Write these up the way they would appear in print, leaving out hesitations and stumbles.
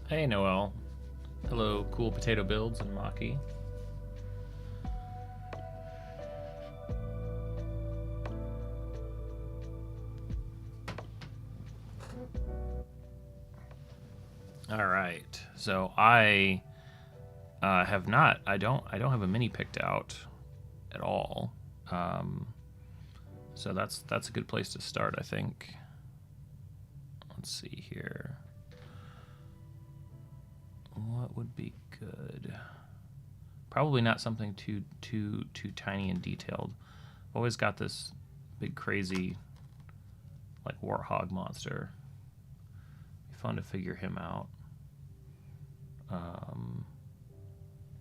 Hey, Noel. Hello, cool potato builds and Maki. All right. So I have not. I don't have a mini picked out at all. So that's a good place to start, I think. Let's see here. What would be good? Probably not something too tiny and detailed. I've always got this big crazy like warthog monster. Be fun to figure him out.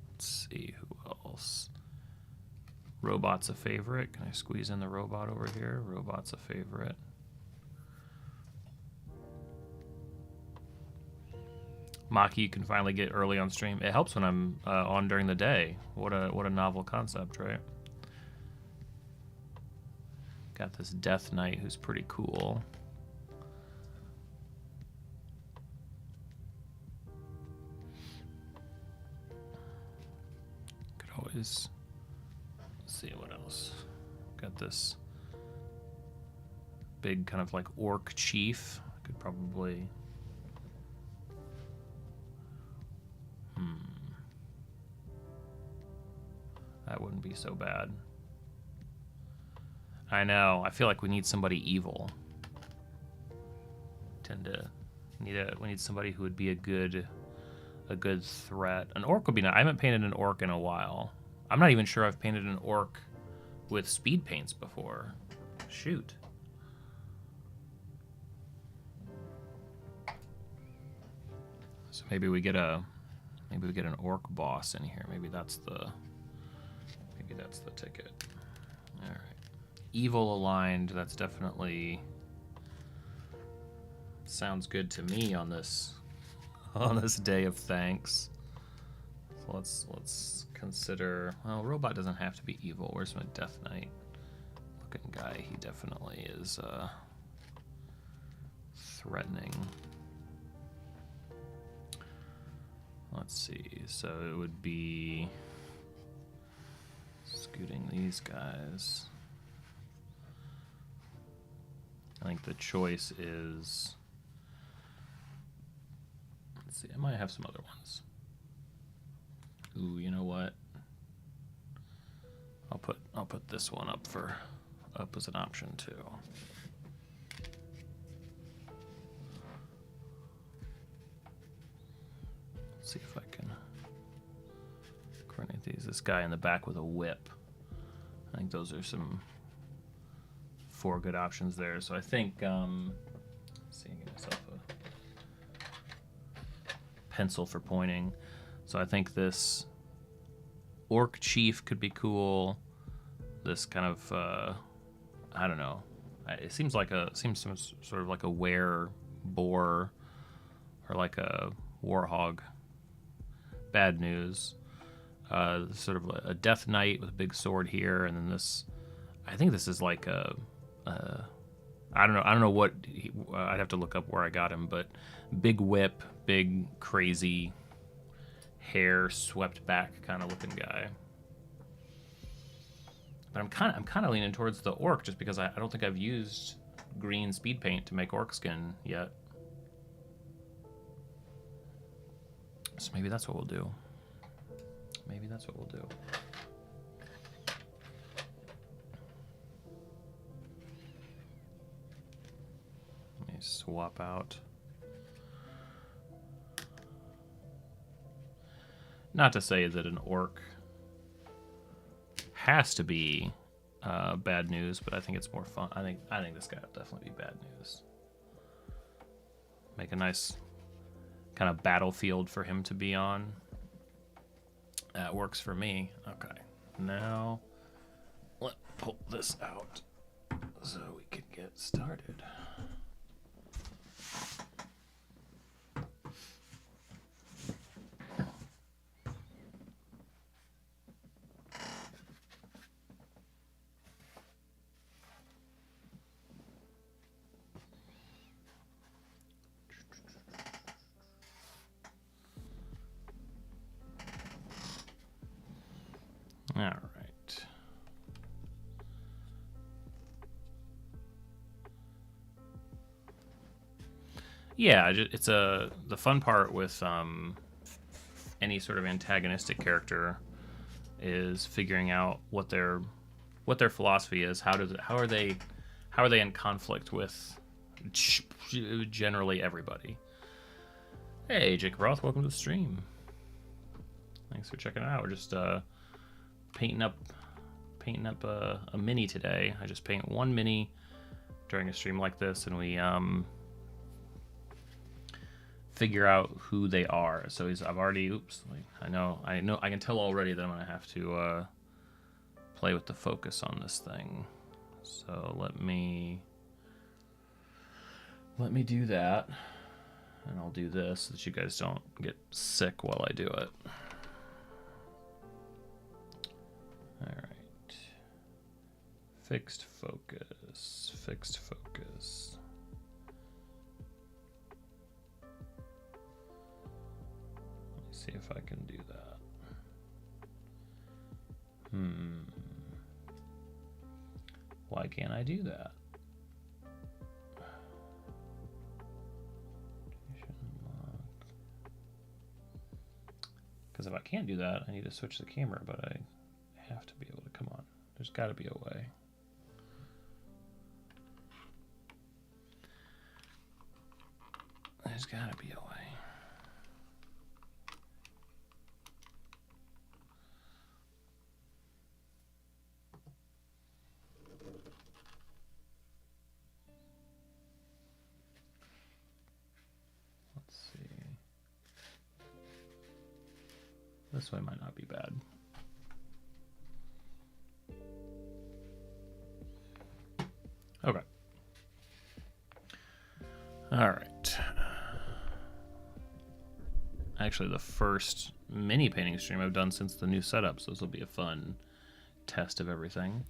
Let's see who else. Robot's a favorite. Can I squeeze in the robot over here? Robot's a favorite. Maki, you can finally get early on stream. It helps when I'm on during the day. What a novel concept, right? Got this Death Knight who's pretty cool. Could always see what else. Got this big kind of like orc chief. Could probably. That wouldn't be so bad. I know. I feel like we need somebody evil. We need somebody who would be a good threat. An orc would be nice. I haven't painted an orc in a while. I'm not even sure I've painted an orc with speed paints before. Shoot. So maybe we get an orc boss in here. Maybe that's the ticket. All right. Evil aligned. That's definitely sounds good to me on this day of thanks. So let's consider. Well, robot doesn't have to be evil. Where's my Death Knight looking guy? He definitely is threatening. Let's see. So it would be scooting these guys. I think the choice is. Let's see. I might have some other ones. Ooh, you know what? I'll put this one up as an option too. Let's see if I can coordinate these. This guy in the back with a whip. I think those are some 4 good options there. So I think seeing myself a pencil for pointing. So I think this orc chief could be cool. This kind of I don't know. It seems some sort of like a were boar or like a warhog. Bad news. Sort of a Death Knight with a big sword here, and then this. I think this is like a. I don't know what. I'd have to look up where I got him, but big whip, big crazy hair swept back kind of looking guy. But I'm kind of leaning towards the orc just because I don't think I've used green speed paint to make orc skin yet. So maybe that's what we'll do. Maybe that's what we'll do. Let me swap out. Not to say that an orc has to be bad news, but I think it's more fun. I think this guy will definitely be bad news. Make a nice kind of battlefield for him to be on. That works for me. Okay, now let's pull this out so we can get started. All right. Yeah, it's the fun part with any sort of antagonistic character is figuring out what their philosophy is. How are they in conflict with generally everybody? Hey, Jacob Roth, welcome to the stream. Thanks for checking it out. We're just painting up a mini today. I just paint one mini during a stream like this, and we figure out who they are. So I've already, I know, I can tell already that I'm gonna have to play with the focus on this thing. So let me do that, and I'll do this so that you guys don't get sick while I do it. All right, fixed focus. See if I can do that. Why can't I do that? Because if I can't do that, I need to switch the camera, but I have to be able to, come on. There's got to be a way. There's got to be a way. This way might not be bad. Okay. All right. Actually, the first mini painting stream I've done since the new setup, so this will be a fun test of everything.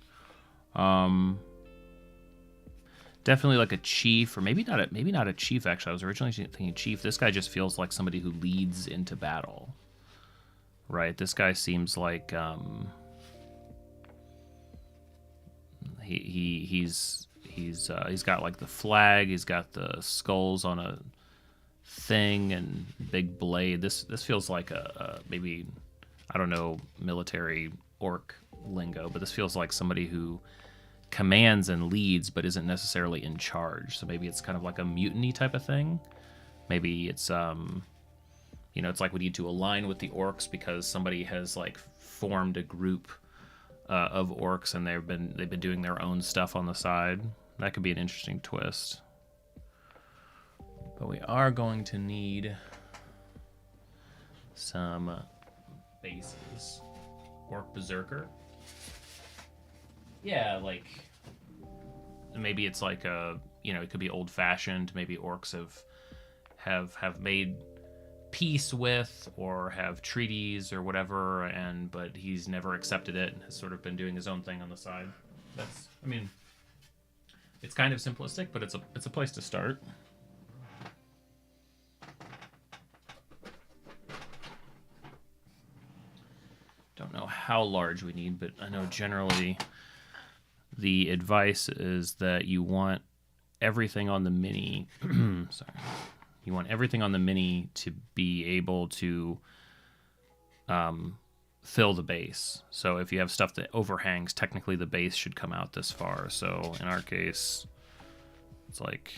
Definitely like a chief, or maybe not a chief. Actually, I was originally thinking chief. This guy just feels like somebody who leads into battle. Right, this guy seems like he's got like the flag, he's got the skulls on a thing and big blade. This feels like a maybe, I don't know, military orc lingo, but this feels like somebody who commands and leads but isn't necessarily in charge. So maybe it's kind of like a mutiny type of thing. Maybe it's you know, it's like we need to align with the orcs because somebody has like formed a group of orcs and they've been doing their own stuff on the side. That could be an interesting twist. But we are going to need some bases. Orc berserker. Yeah, like maybe it's like a, you know, it could be old fashioned. Maybe orcs have made peace with or have treaties or whatever, but he's never accepted it and has sort of been doing his own thing on the side. That's, I mean, it's kind of simplistic, but it's a place to start. Don't know how large we need, but I know generally the advice is that you want everything on the mini sorry. You want everything on the mini to be able to fill the base. So if you have stuff that overhangs, technically the base should come out this far. So in our case, it's like,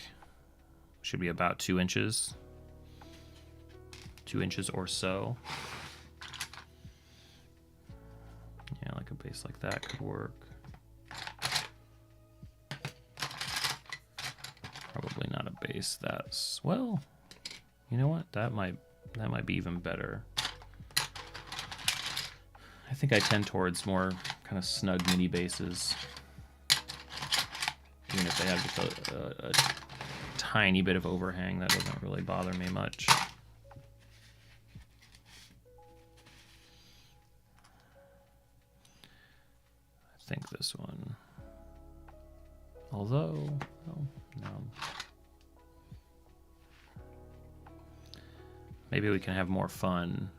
should be about 2 inches. 2 inches or so. Yeah, like a base like that could work. Probably not a base that's, well, you know what? That might be even better. I think I tend towards more kind of snug mini bases, even if they have just a tiny bit of overhang. That doesn't really bother me much. I think this one, although, oh, no. Maybe we can have more fun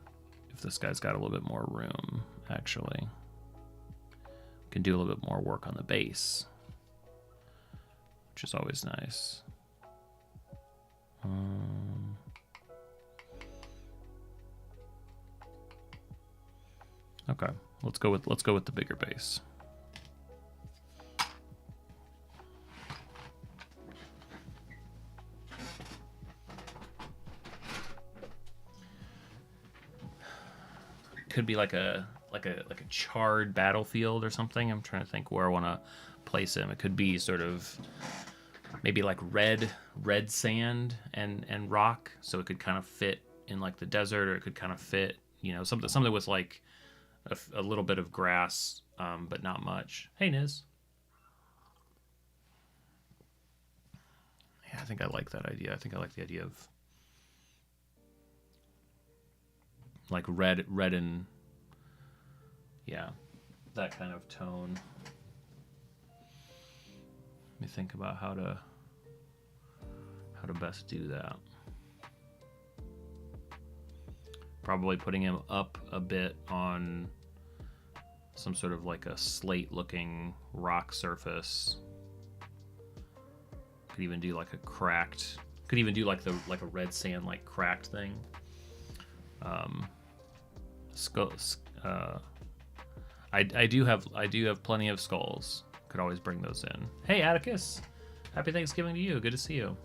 if this guy's got a little bit more room, actually. can do a little bit more work on the base, which is always nice. Okay, let's go with the bigger base. Could be like a charred battlefield or something. I'm trying to think where I want to place him. It could be sort of maybe like red sand and rock, so it could kind of fit in like the desert, or it could kind of fit, you know, something with like a little bit of grass, but not much. Hey, Niz. Yeah, I think I like that idea. I think I like the idea of like red and yeah, that kind of tone. Let me think about how to best do that. Probably putting him up a bit on some sort of like a slate looking rock surface. Could even do like a cracked, could even do like a red sand like cracked thing. I do have plenty of skulls. Could always bring those in. Hey Atticus, happy Thanksgiving to you. Good to see you.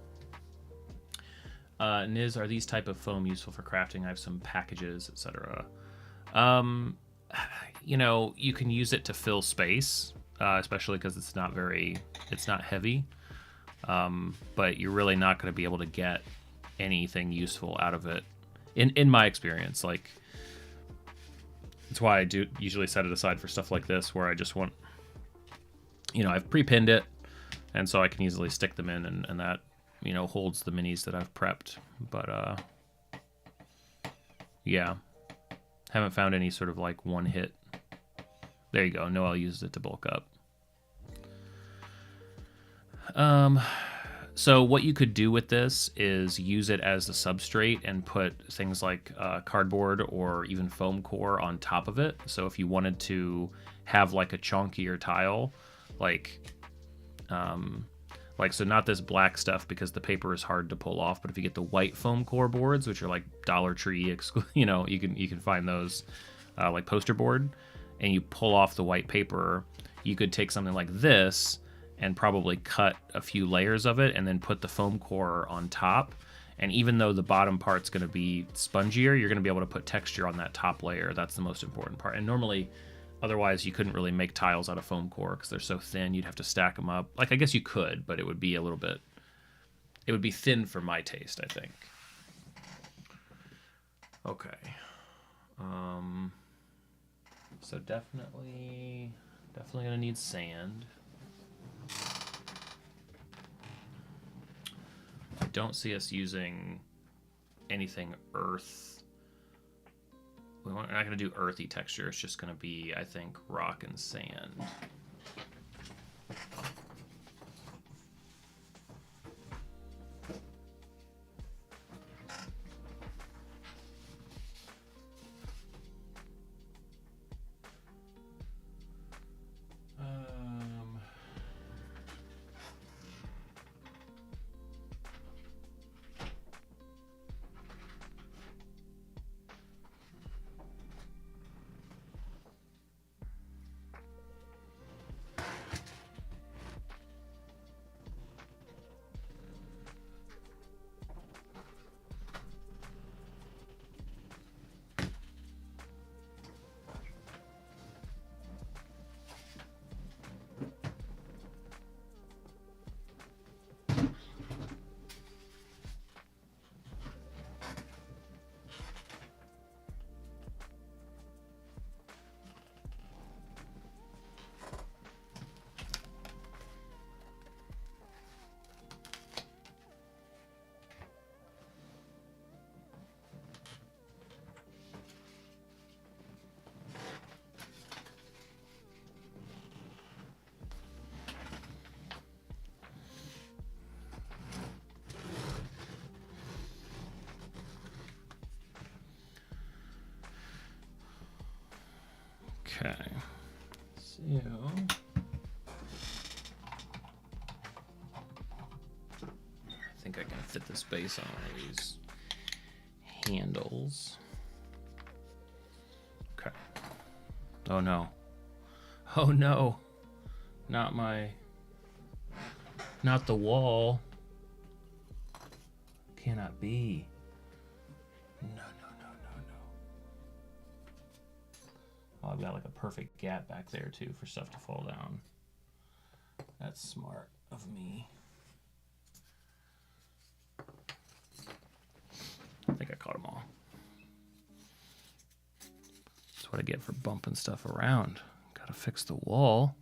Niz, are these type of foam useful for crafting? I have some packages, etc. You know, you can use it to fill space, especially because it's not heavy. But you're really not going to be able to get anything useful out of it, in my experience. Like, that's why I do usually set it aside for stuff like this, where I just want, you know, I've pre-pinned it, and so I can easily stick them in, and that, you know, holds the minis that I've prepped. But yeah, haven't found any sort of like one hit. There you go. Noel used it to bulk up. So what you could do with this is use it as a substrate and put things like cardboard or even foam core on top of it. So if you wanted to have like a chunkier tile, so not this black stuff because the paper is hard to pull off, but if you get the white foam core boards, which are like Dollar Tree, you know, you can find those like poster board, and you pull off the white paper, you could take something like this and probably cut a few layers of it and then put the foam core on top. And even though the bottom part's going to be spongier, you're going to be able to put texture on that top layer. That's the most important part. And normally, otherwise, you couldn't really make tiles out of foam core because they're so thin. You'd have to stack them up. Like, I guess you could, but it would be a little bit... It would be thin for my taste, I think. Okay. So definitely going to need sand. I don't see us using anything earth. We're not going to do earthy texture. It's just going to be, I think, rock and sand. Okay, so fit this base on one of these handles. Okay. Oh no. Oh no. Not the wall. Cannot be. No. Oh, I've got like a perfect gap back there too for stuff to fall down. That's smart of me. I think I caught them all. That's what I get for bumping stuff around. Gotta fix the wall.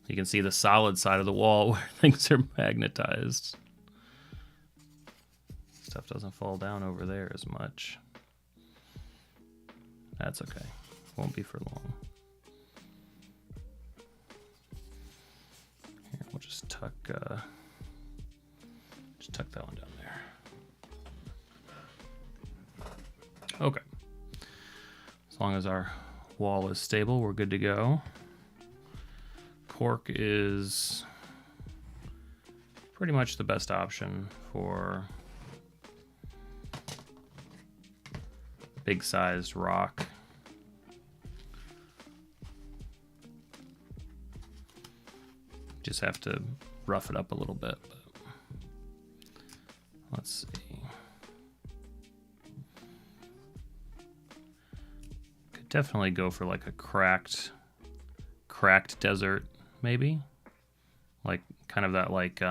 You can see the solid side of the wall where things are magnetized. Stuff doesn't fall down over there as much. That's okay. Won't be for long. Here, we'll just tuck that one down there. Okay. As long as our wall is stable, we're good to go. Cork is pretty much the best option for big sized rock. Just have to rough it up a little bit. Let's see. Could definitely go for like a cracked desert, maybe. Like kind of that like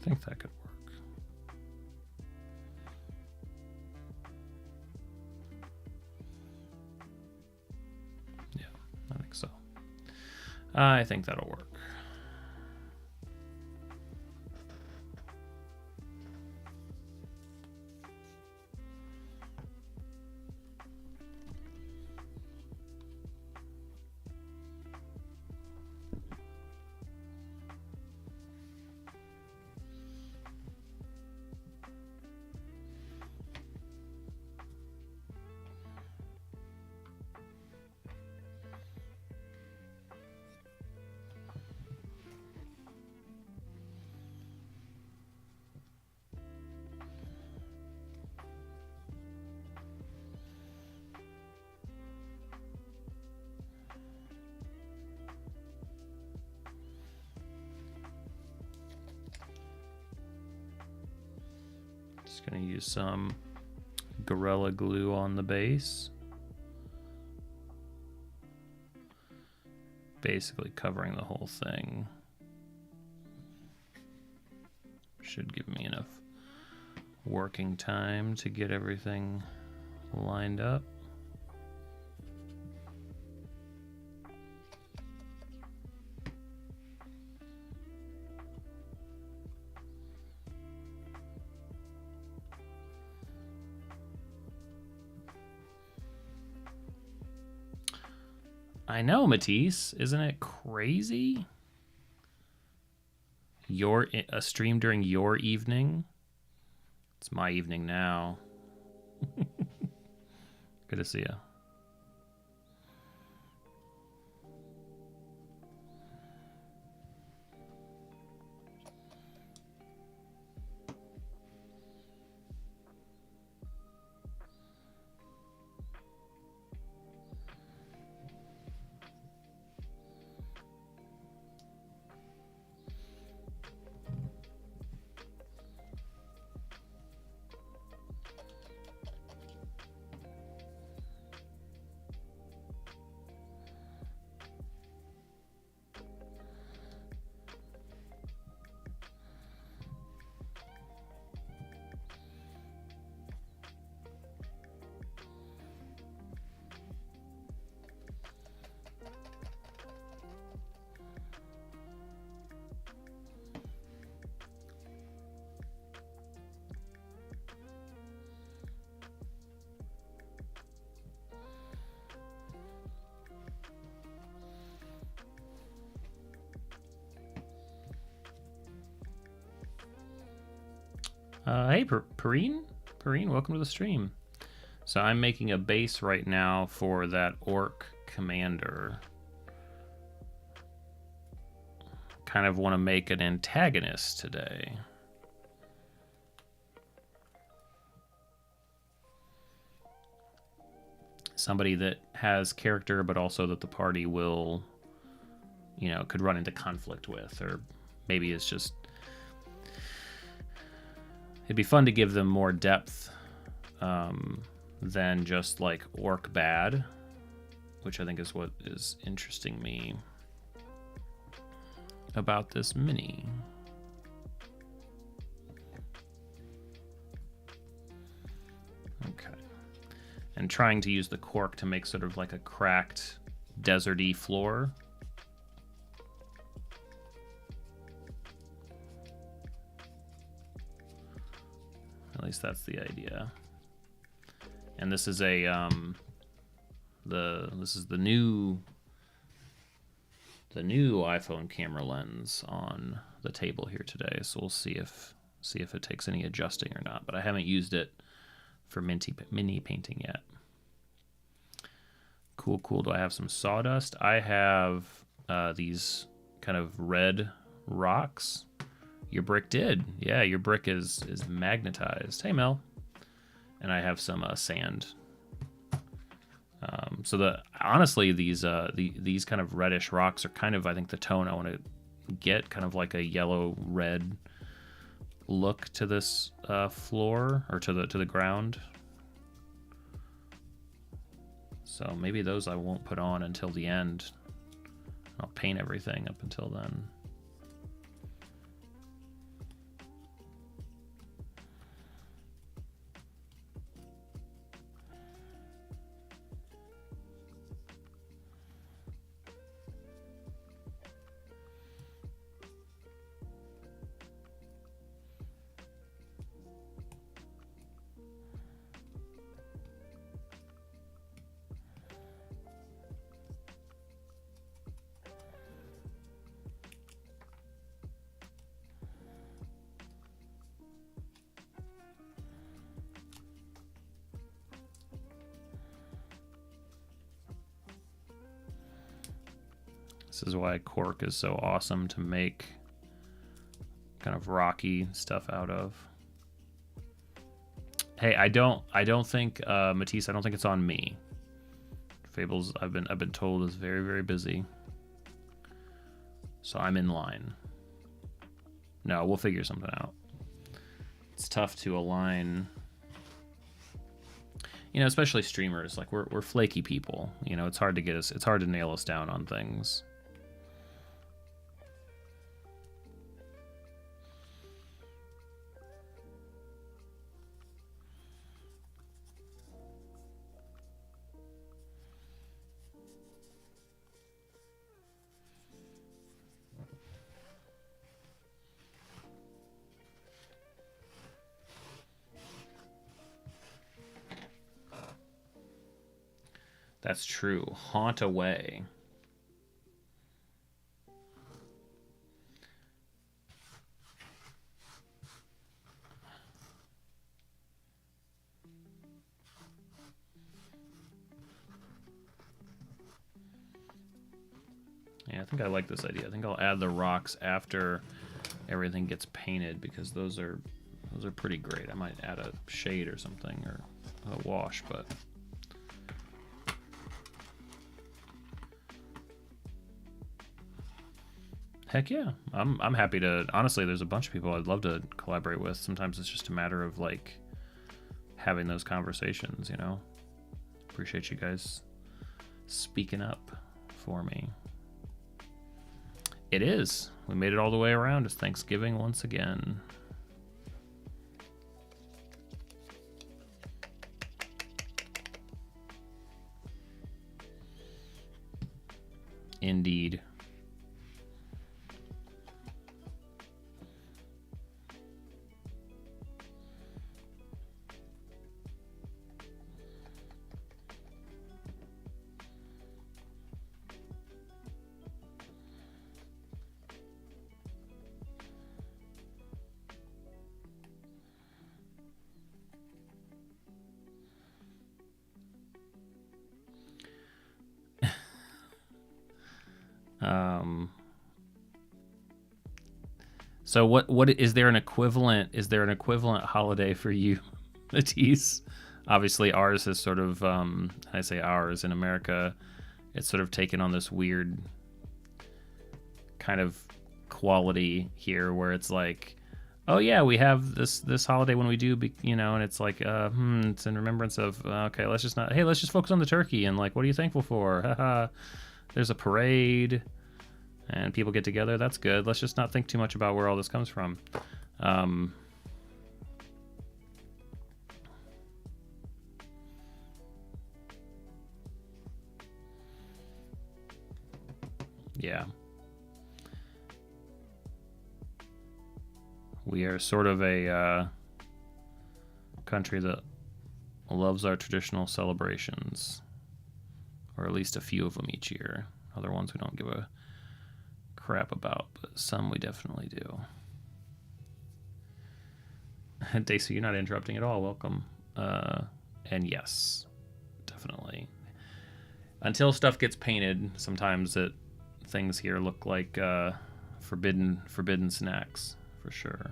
I think that could work. Yeah, I think so. I think that'll work. Just gonna use some Gorilla Glue on the base. Basically covering the whole thing. Should give me enough working time to get everything lined up. I know, Matisse. Isn't it crazy? a stream during your evening? It's my evening now. Good to see you. Hey, Perrine? Perrine, welcome to the stream. So I'm making a base right now for that orc commander. Kind of want to make an antagonist today. Somebody that has character, but also that the party will, you know, could run into conflict with, or maybe it's just... It'd be fun to give them more depth than just like orc bad, which I think is what is interesting me about this mini. Okay. And trying to use the cork to make sort of like a cracked, deserty floor. At least that's the idea. And this is a this is the new iPhone camera lens on the table here today. So we'll see if it takes any adjusting or not. But I haven't used it for mini painting yet. Cool, cool. Do I have some sawdust? I have these kind of red rocks. Your brick did. Yeah, your brick is magnetized. Hey, Mel. And I have some sand. So honestly, these kind of reddish rocks are kind of, I think, the tone I want to get, kind of like a yellow-red look to this floor, or to the ground. So maybe those I won't put on until the end. I'll paint everything up until then. This is why cork is so awesome to make kind of rocky stuff out of. Hey, I don't think Matisse, I don't think it's on me. Fables, I've been told, is very, very busy. So I'm in line. No, we'll figure something out. It's tough to align, you know, especially streamers. Like we're flaky people. You know, it's hard to nail us down on things. That's true. Haunt away. think I like this idea. I think I'll add the rocks after everything gets painted because those are pretty great. I might add a shade or something or a wash, but heck yeah, I'm happy to. Honestly, there's a bunch of people I'd love to collaborate with. Sometimes it's just a matter of like having those conversations, you know. Appreciate you guys speaking up for me. It is. We made it all the way around. It's Thanksgiving once again. Indeed. So what is there an equivalent? Is there an equivalent holiday for you, Matisse? Obviously, ours is sort of. I say ours in America, it's sort of taken on this weird kind of quality here, where it's like, oh yeah, we have this holiday when we do, you know, and it's like, it's in remembrance of. Okay, let's just not. Hey, let's just focus on the turkey and like, what are you thankful for? Haha. There's a parade. And people get together, that's good. Let's just not think too much about where all this comes from. Yeah. We are sort of a country that loves our traditional celebrations. Or at least a few of them each year. Other ones we don't give a crap about, but some we definitely do. Daisy, you're not interrupting at all. Welcome. And yes, definitely. Until stuff gets painted, sometimes things here look like forbidden snacks for sure.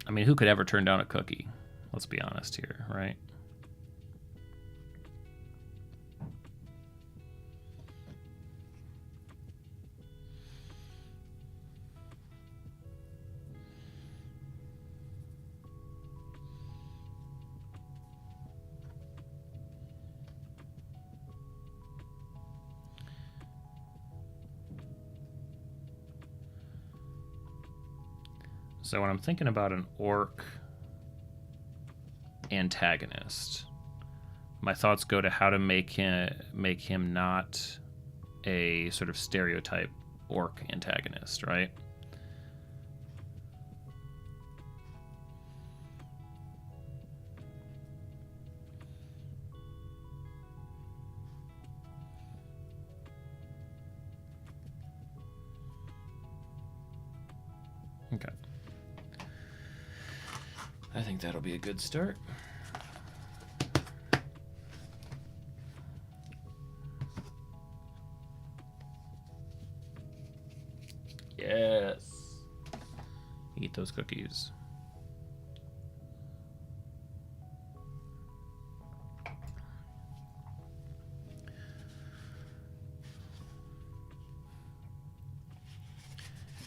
I mean, who could ever turn down a cookie? Let's be honest here, right? So when I'm thinking about an orc antagonist, my thoughts go to how to make him not a sort of stereotype orc antagonist, right? Okay. I think that'll be a good start. Yes. Eat those cookies.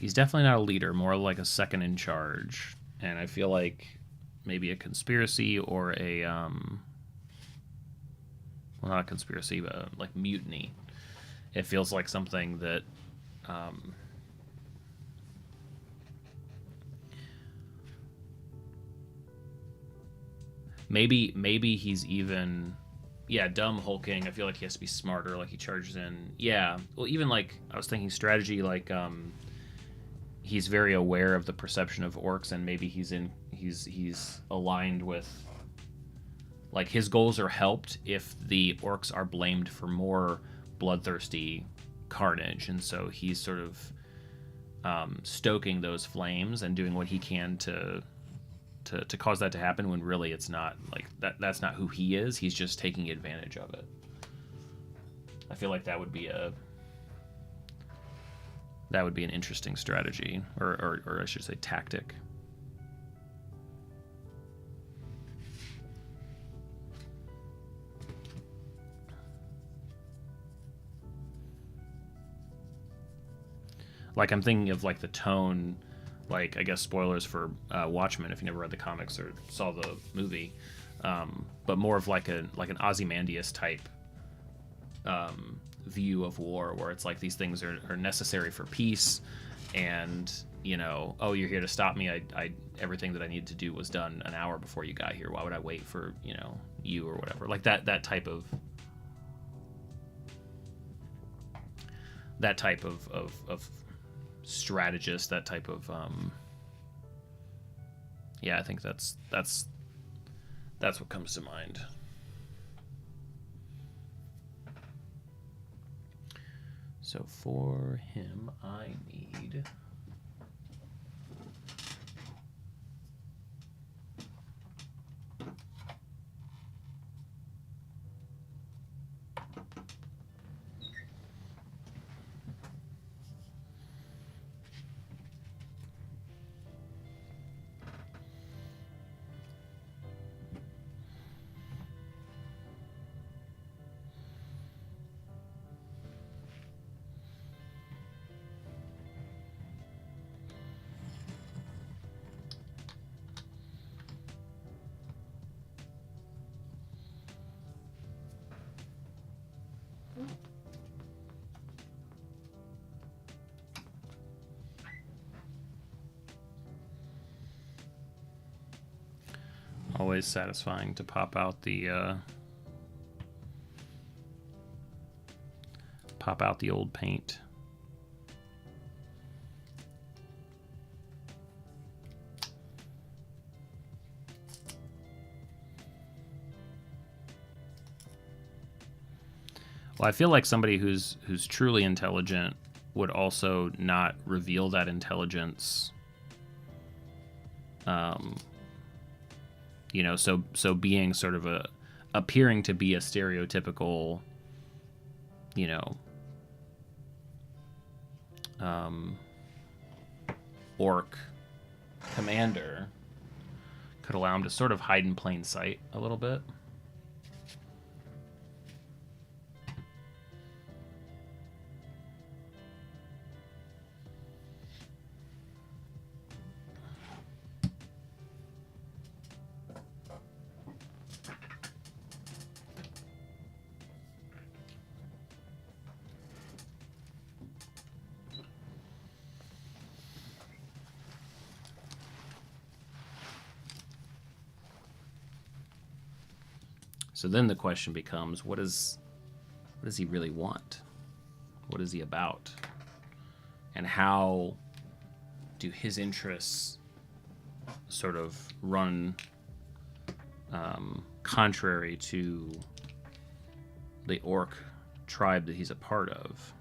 He's definitely not a leader, more like a second in charge. And I feel like maybe a conspiracy or a well, not a conspiracy, but like mutiny. It feels like something that maybe he's even dumb hulking. I feel like he has to be smarter, like he charges in. Yeah, well, even like I was thinking strategy, like he's very aware of the perception of orcs, and maybe he's aligned with, like, his goals are helped if the orcs are blamed for more bloodthirsty carnage, and so he's sort of stoking those flames and doing what he can to cause that to happen, when really it's not like that. That's not who he is. He's just taking advantage of it. I feel like that would be an interesting strategy, or I should say tactic. Like, I'm thinking of like the tone, like, I guess spoilers for Watchmen if you never read the comics or saw the movie, but more of like an Ozymandias type view of war, where it's like these things are necessary for peace, and oh, you're here to stop me. I everything that I needed to do was done an hour before you got here. Why would I wait for you or whatever, like that type of strategist, that type of I think that's what comes to mind. So for him, I need always satisfying to pop out the old paint. Well, I feel like somebody who's truly intelligent would also not reveal that intelligence. So being sort of appearing to be a stereotypical, orc commander could allow him to sort of hide in plain sight a little bit. So then the question becomes, what does he really want? What is he about? And how do his interests sort of run contrary to the orc tribe that he's a part of?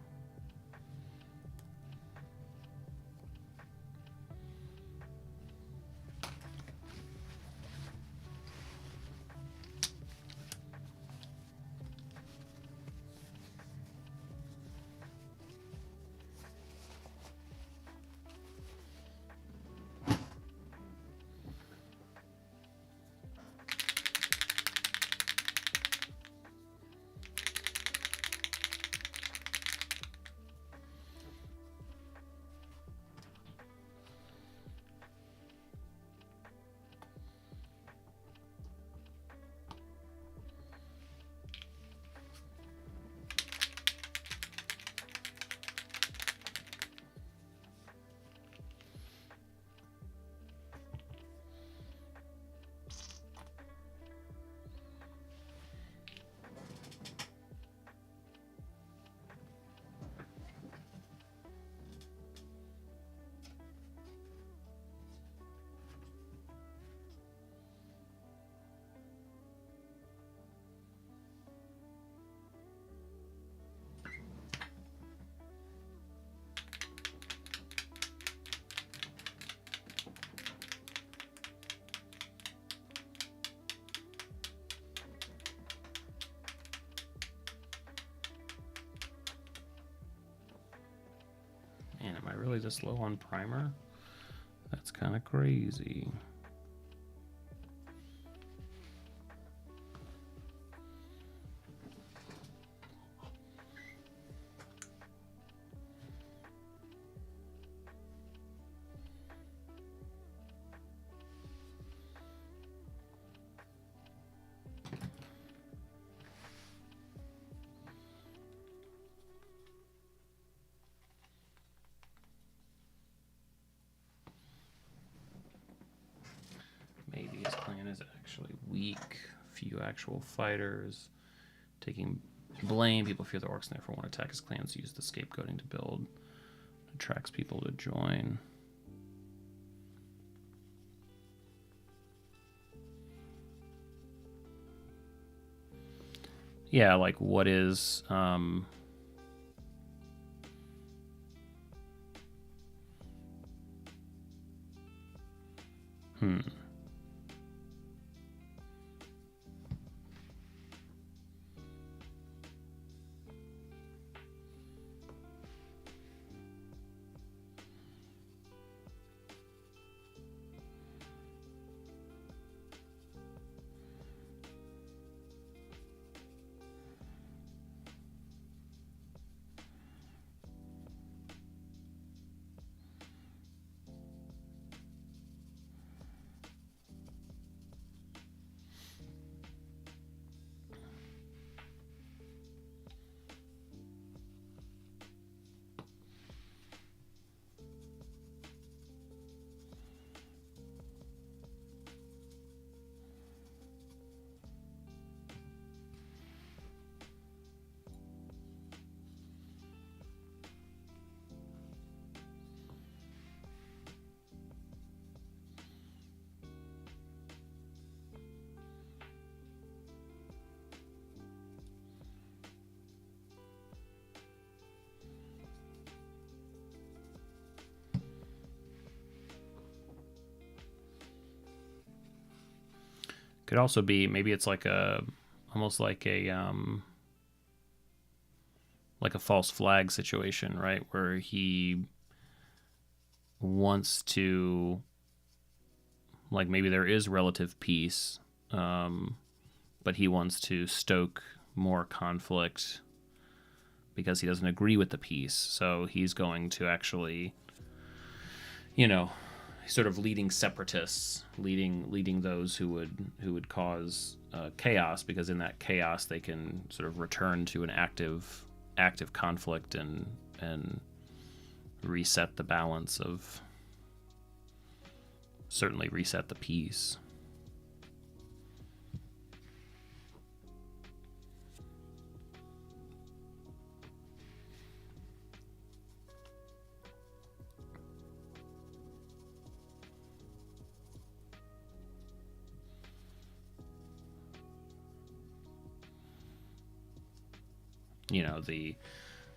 Am I really this low on primer? That's kind of crazy. Maybe his clan is actually weak. Few actual fighters. Taking blame. People fear the orcs and therefore won't attack his clans. Use the scapegoating to build. Attracts people to join. Yeah, like what is... Could also be, maybe it's like almost like a false flag situation, right? Where he wants to, like, maybe there is relative peace, but he wants to stoke more conflict because he doesn't agree with the peace. So he's going to actually, sort of leading separatists, leading those who would cause chaos, because in that chaos they can sort of return to an active conflict and reset the balance of, certainly reset the peace.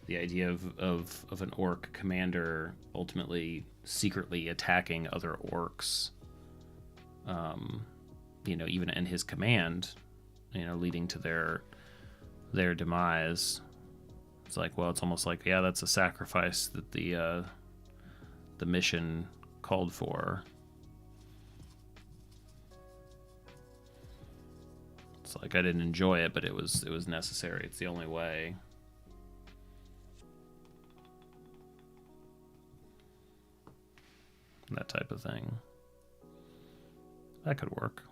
The idea of an orc commander ultimately secretly attacking other orcs, even in his command, leading to their demise. It's like, well, it's almost like, yeah, that's a sacrifice that the mission called for. It's like, I didn't enjoy it, but it was necessary. It's the only way. That type of thing. That could work.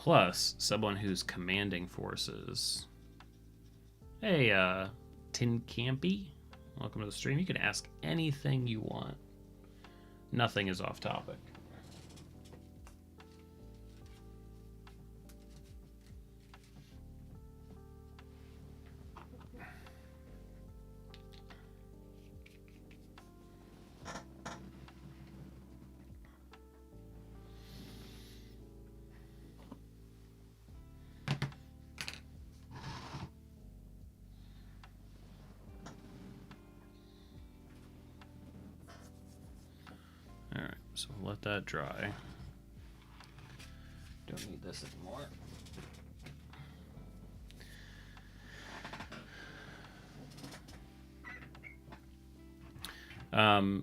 plus someone who's commanding forces. Hey, Tin Campy, welcome to the stream. You can ask anything you want. Nothing is off topic. So we'll let that dry. Don't need this anymore.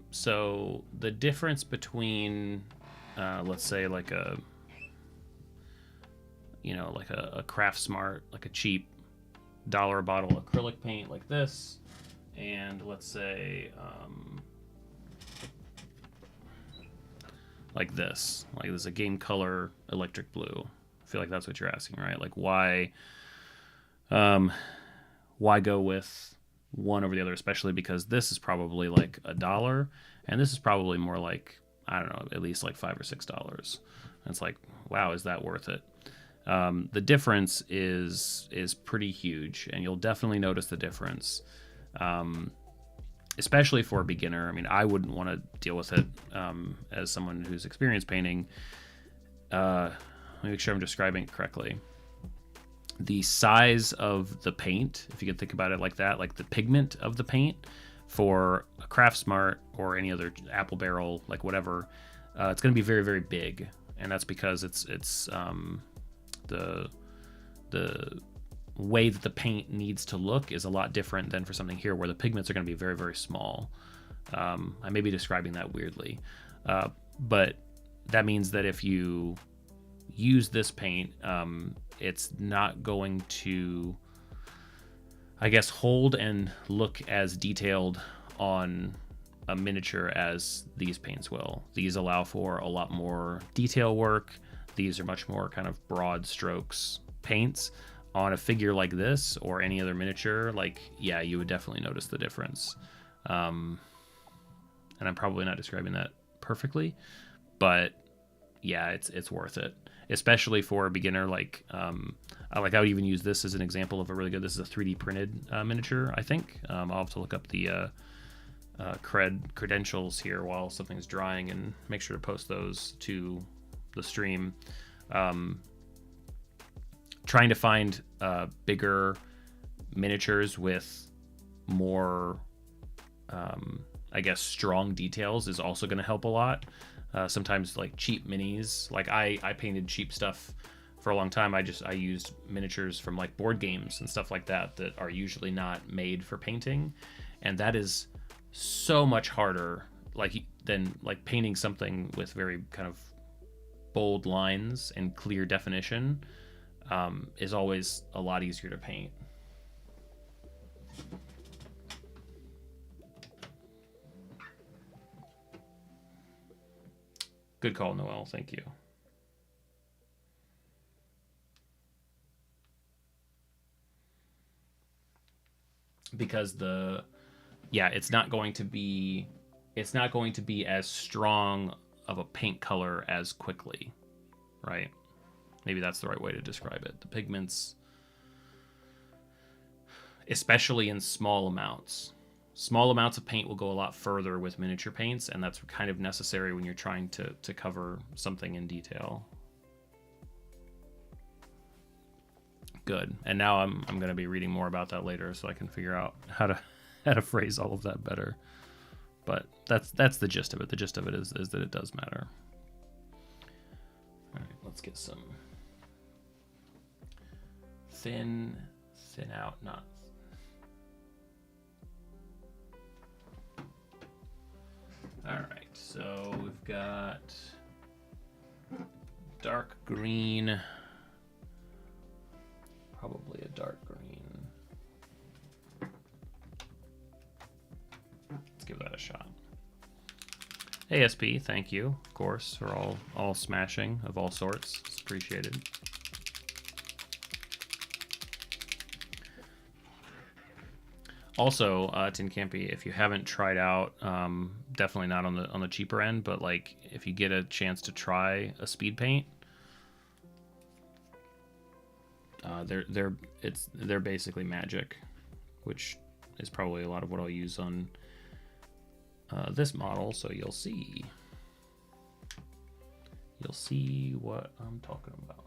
So the difference between, let's say like a, like a Craft Smart, like a cheap $1 a bottle acrylic paint like this, and let's say, like this is a Game Color electric blue. I feel like that's what you're asking, right? Like why go with one over the other, especially because this is probably like $1 and this is probably more like, I don't know, at least like $5 or $6. And it's like, wow, is that worth it? The difference is pretty huge, and you'll definitely notice the difference. Especially for a beginner. I mean, I wouldn't want to deal with it as someone who's experienced painting. Let me make sure I'm describing it correctly. The size of the paint, if you could think about it like that, like the pigment of the paint for a Craft Smart or any other Apple Barrel, like whatever, it's going to be very, very big. And that's because it's the way that the paint needs to look is a lot different than for something here where the pigments are going to be very, very small. I may be describing that weirdly, but that means that if you use this paint, it's not going to, I guess, hold and look as detailed on a miniature as these paints will. These allow for a lot more detail work. These are much more kind of broad strokes paints. On a figure like this or any other miniature, like, yeah, you would definitely notice the difference. And I'm probably not describing that perfectly, but yeah, it's worth it, especially for a beginner. Like, I would even use this as an example of a really good. This is a 3D printed miniature, I think. I'll have to look up the credentials here while something's drying and make sure to post those to the stream. Trying to find bigger miniatures with more, I guess, strong details is also going to help a lot. Sometimes like cheap minis, like I painted cheap stuff for a long time. I used miniatures from like board games and stuff like that are usually not made for painting, and that is so much harder than painting something with very kind of bold lines and clear definition. Is always a lot easier to paint. Good call, Noel. Thank you. Because it's not going to be as strong of a paint color as quickly, right? Maybe that's the right way to describe it. The pigments, especially in small amounts of paint will go a lot further with miniature paints, and that's kind of necessary when you're trying to cover something in detail. Good. And now I'm going to be reading more about that later so I can figure out how to phrase all of that better. But that's the gist of it. The gist of it is that it does matter. All right, let's get some thin out, not. All right, so we've got dark green, probably a dark green. Let's give that a shot. ASP, thank you, of course, for all smashing of all sorts. It's appreciated. Also, Tin Campy, if you haven't tried out, definitely not on the cheaper end, but like if you get a chance to try a speed paint, they're basically magic, which is probably a lot of what I'll use on this model. So you'll see what I'm talking about.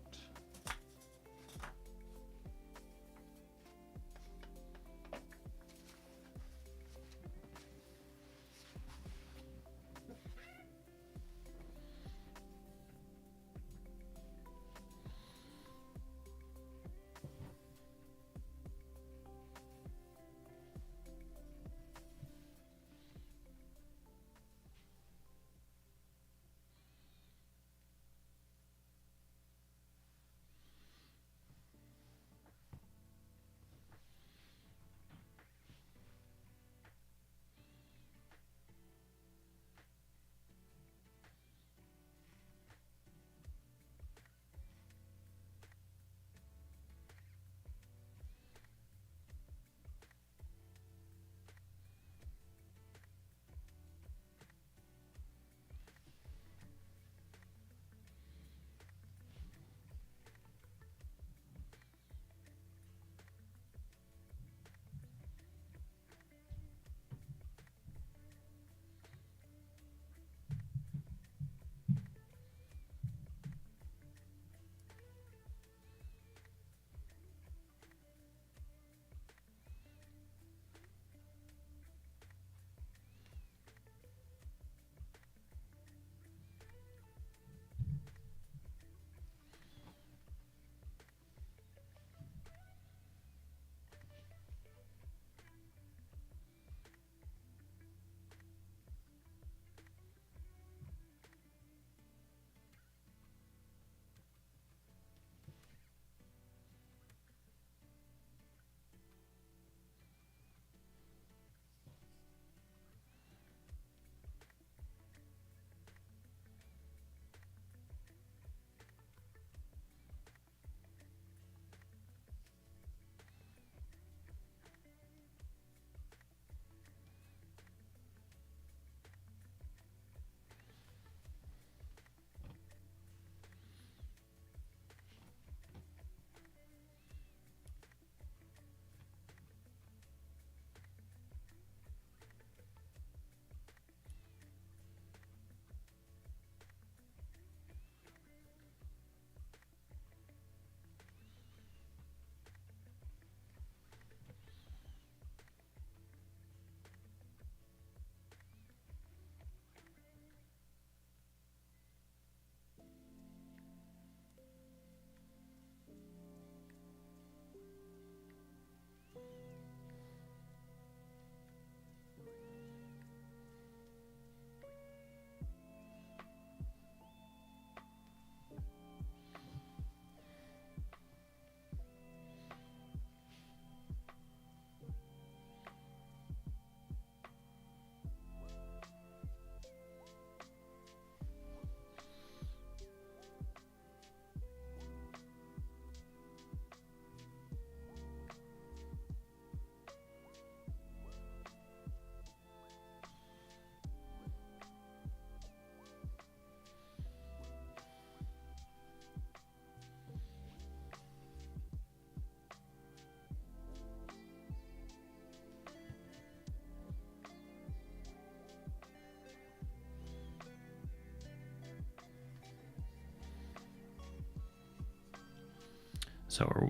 So,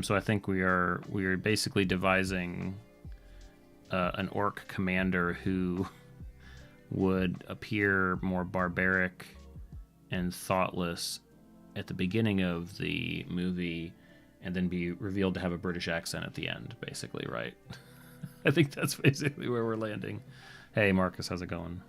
so I think we are basically devising an orc commander who would appear more barbaric and thoughtless at the beginning of the movie, and then be revealed to have a British accent at the end. Basically, right? I think that's basically where we're landing. Hey, Marcus, how's it going?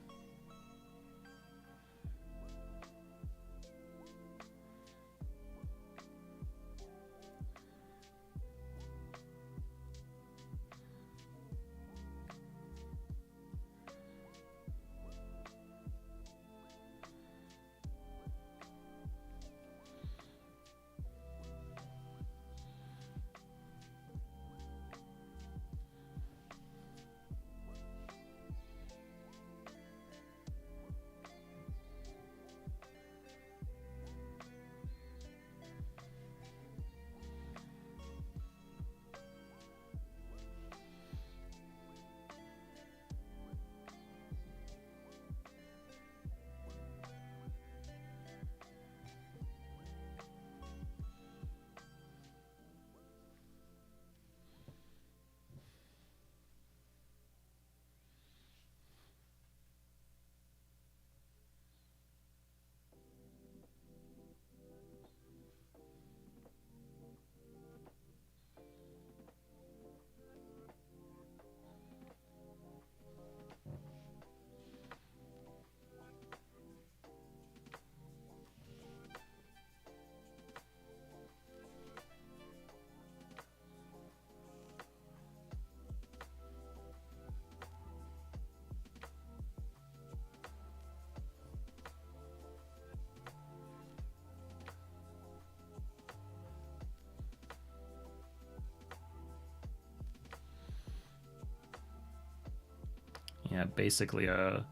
Yeah, basically a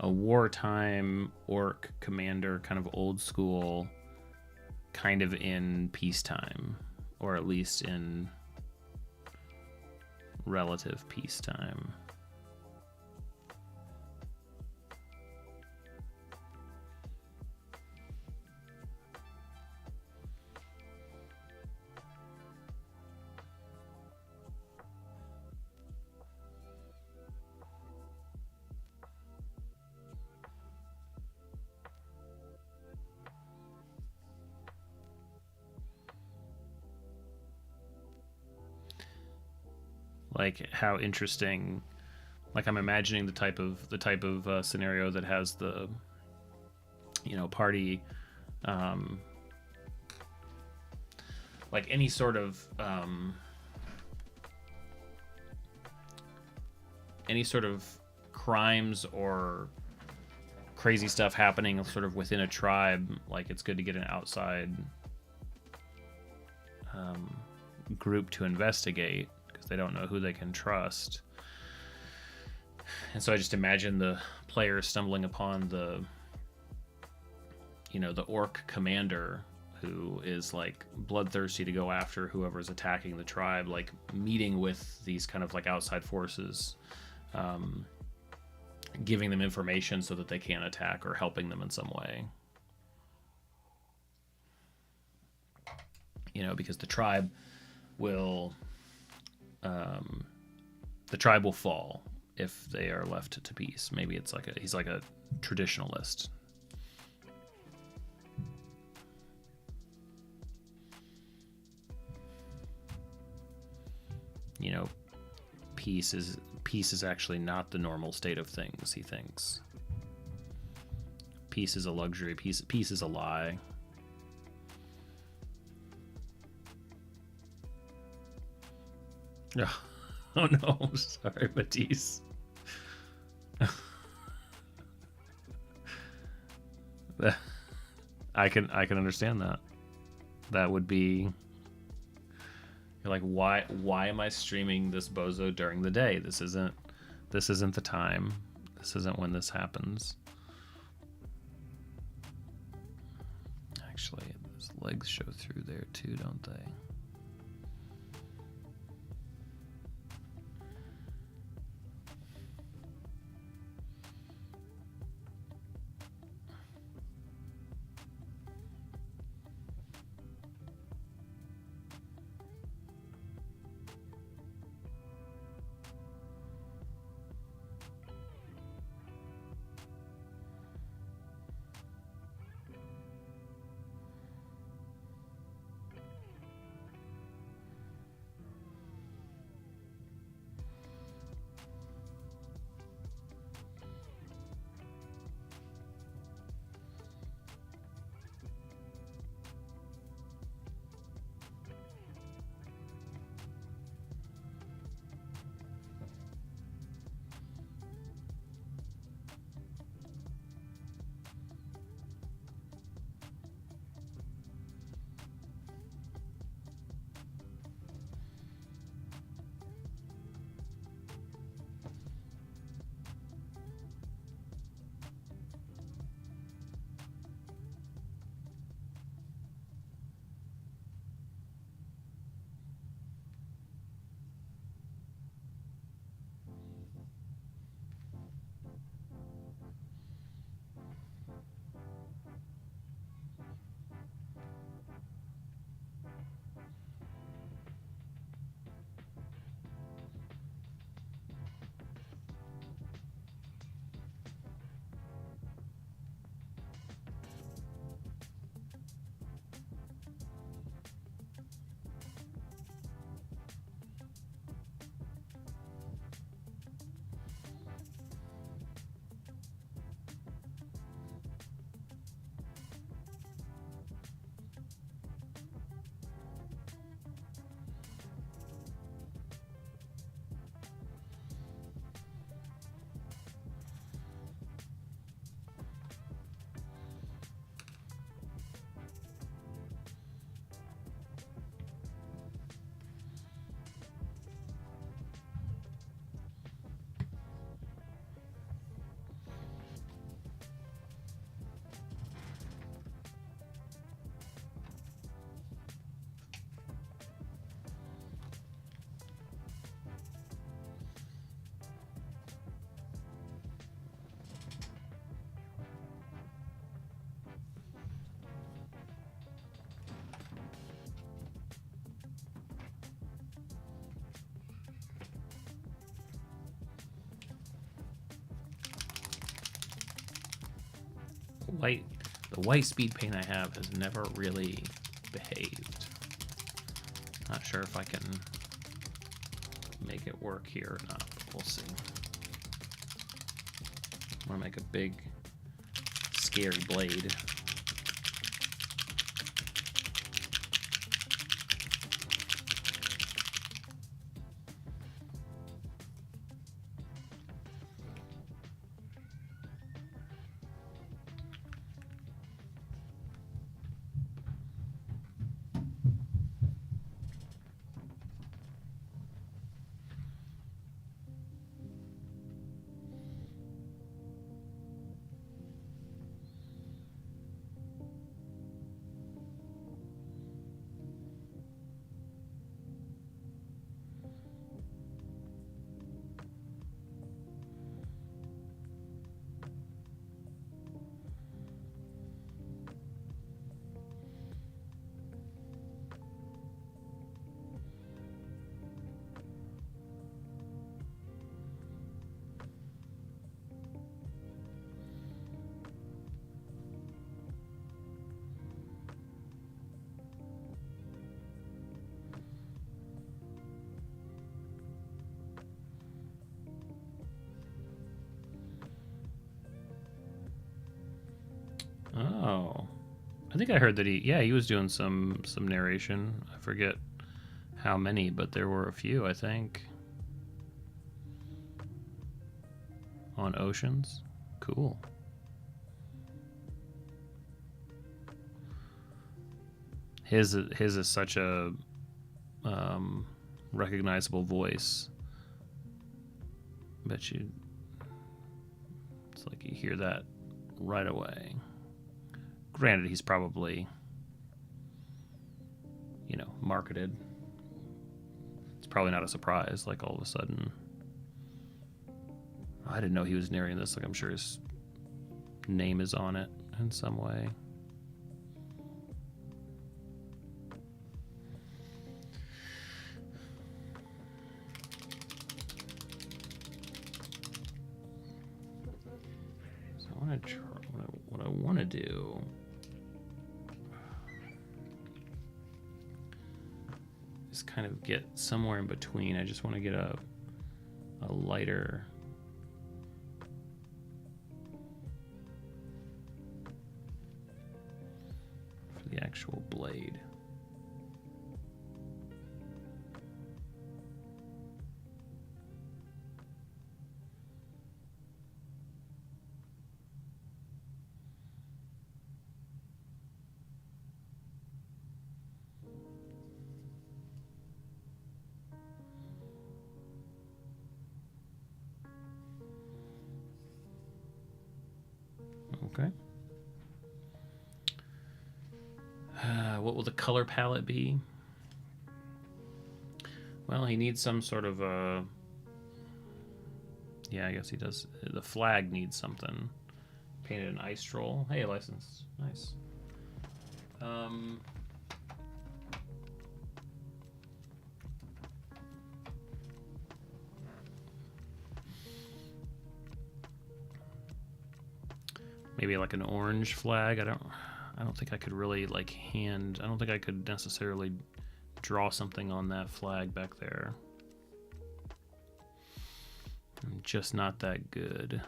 wartime orc commander, kind of old school, kind of in peacetime, or at least in relative peacetime. Like how interesting, like I'm imagining the type of scenario that has the party, um like any sort of crimes or crazy stuff happening sort of within a tribe. Like it's good to get an outside group to investigate because they don't know who they can trust. And so I just imagine the players stumbling upon the orc commander who is like bloodthirsty to go after whoever's attacking the tribe, like meeting with these kind of like outside forces, giving them information so that they can't attack, or helping them in some way. Because the tribe will fall if they are left to peace. Maybe it's like he's like a traditionalist. Peace is actually not the normal state of things, he thinks. Peace is a luxury. Peace is a lie. Oh no, sorry, Matisse. I can understand that. That would be, you're like, why am I streaming this bozo during the day? This isn't the time. This isn't when this happens. Actually, his legs show through there too, don't they? The white speed paint I have has never really behaved. Not sure if I can make it work here or not, but we'll see. I want to make a big, scary blade. Oh, I think I heard that he was doing some narration. I forget how many, but there were a few, I think. On Oceans. Cool. His is such a recognizable voice. Bet you it's like you hear that right away. Granted, he's probably, marketed. It's probably not a surprise, like all of a sudden. I didn't know he was narrating this. Like, I'm sure his name is on it in some way. So I want to try what I want to do. Is kind of get somewhere in between. I just want to get a lighter for the actual blade. Okay. What will the color palette be? Well, he needs some sort of a... Yeah, I guess he does. The flag needs something. Painted an ice troll. Hey, license. Nice. Maybe like an orange flag. I don't think I could really I don't think I could necessarily draw something on that flag back there. I'm just not that good.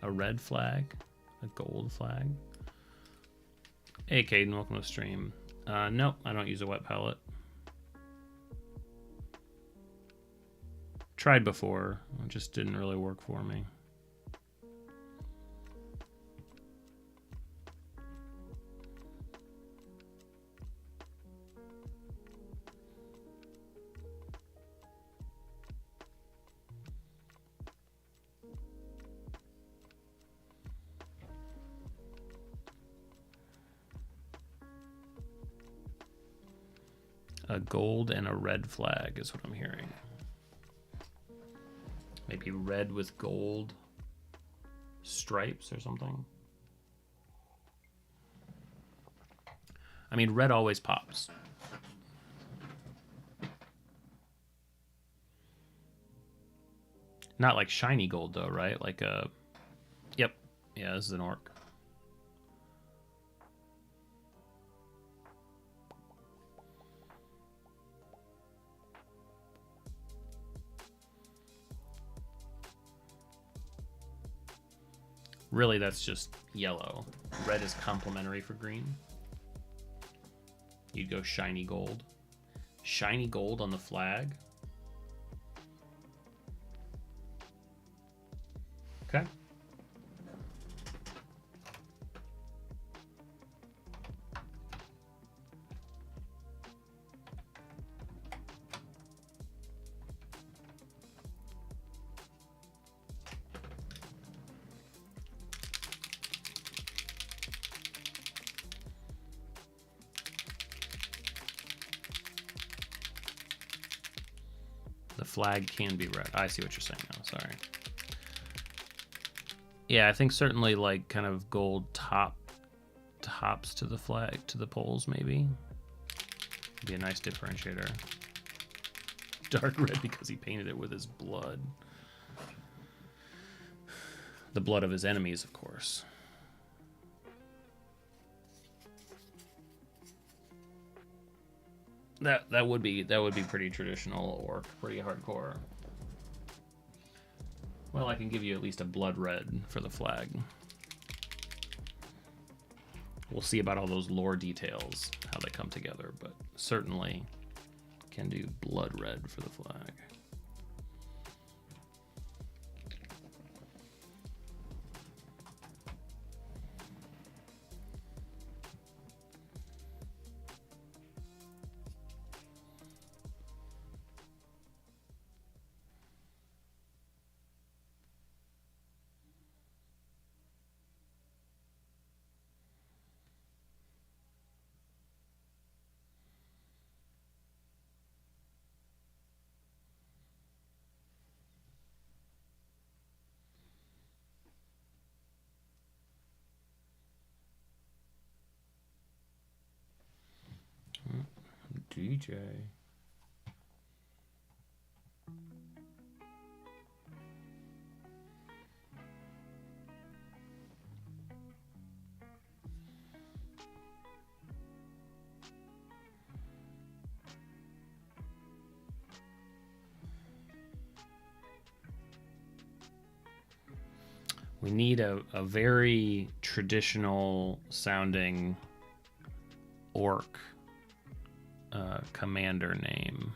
A red flag, a gold flag. Hey, Caden, welcome to the stream. Nope, I don't use a wet palette. Tried before, it just didn't really work for me. A gold and a red flag is what I'm hearing. Maybe red with gold stripes or something. I mean, red always pops. Not like shiny gold, though, right? Like a... Yep. Yeah, this is an orc. Really, that's just yellow. Red is complementary for green. You'd go shiny gold. Shiny gold on the flag. Okay. The flag can be red. I see what you're saying now. Sorry. Yeah, I think certainly like kind of gold tops to the flag, to the poles maybe. Be a nice differentiator. Dark red because he painted it with his blood. The blood of his enemies, of course. That would be pretty traditional orc, pretty hardcore. Well, I can give you at least a blood red for the flag. We'll see about all those lore details, how they come together, but certainly can do blood red for the flag. DJ. We need a very traditional sounding orc commander name.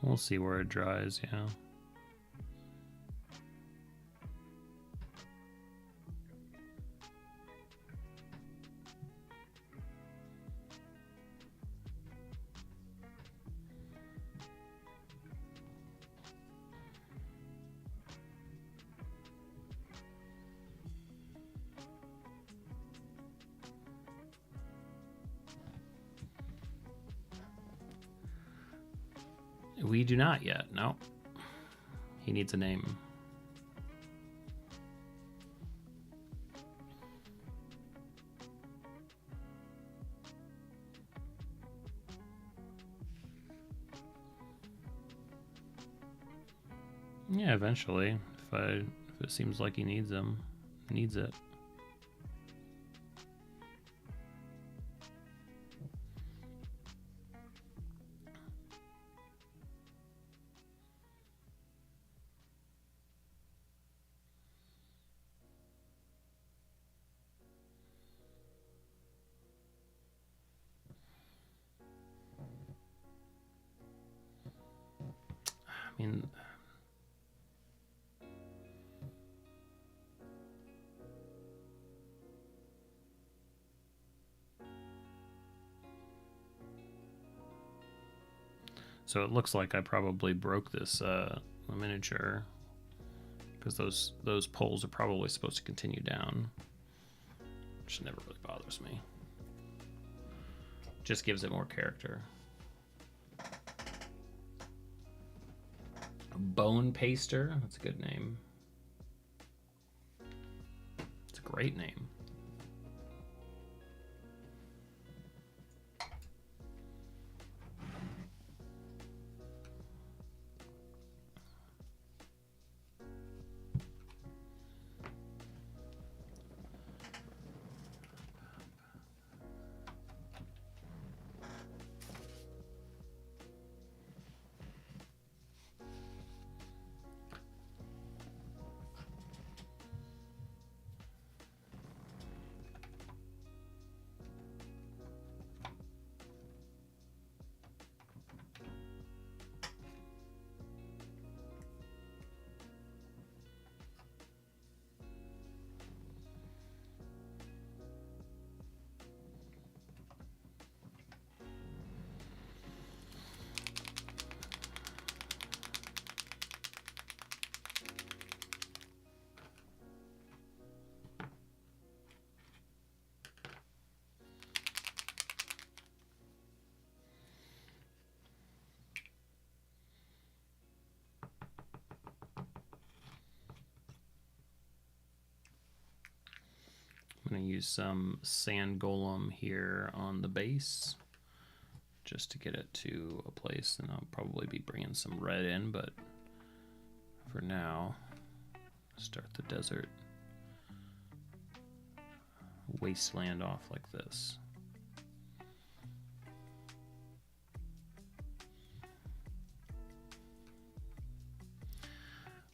We'll see where it dries, yeah. We do not yet, no. He needs a name. Yeah, eventually. If it seems like he needs it. mean, so it looks like I probably broke this miniature, because those poles are probably supposed to continue down, which never really bothers me. Just gives it more character. Bone Paster, that's a good name. It's a great name. I'm going to use some sand golem here on the base just to get it to a place, and I'll probably be bringing some red in, but for now, start the desert wasteland off like this.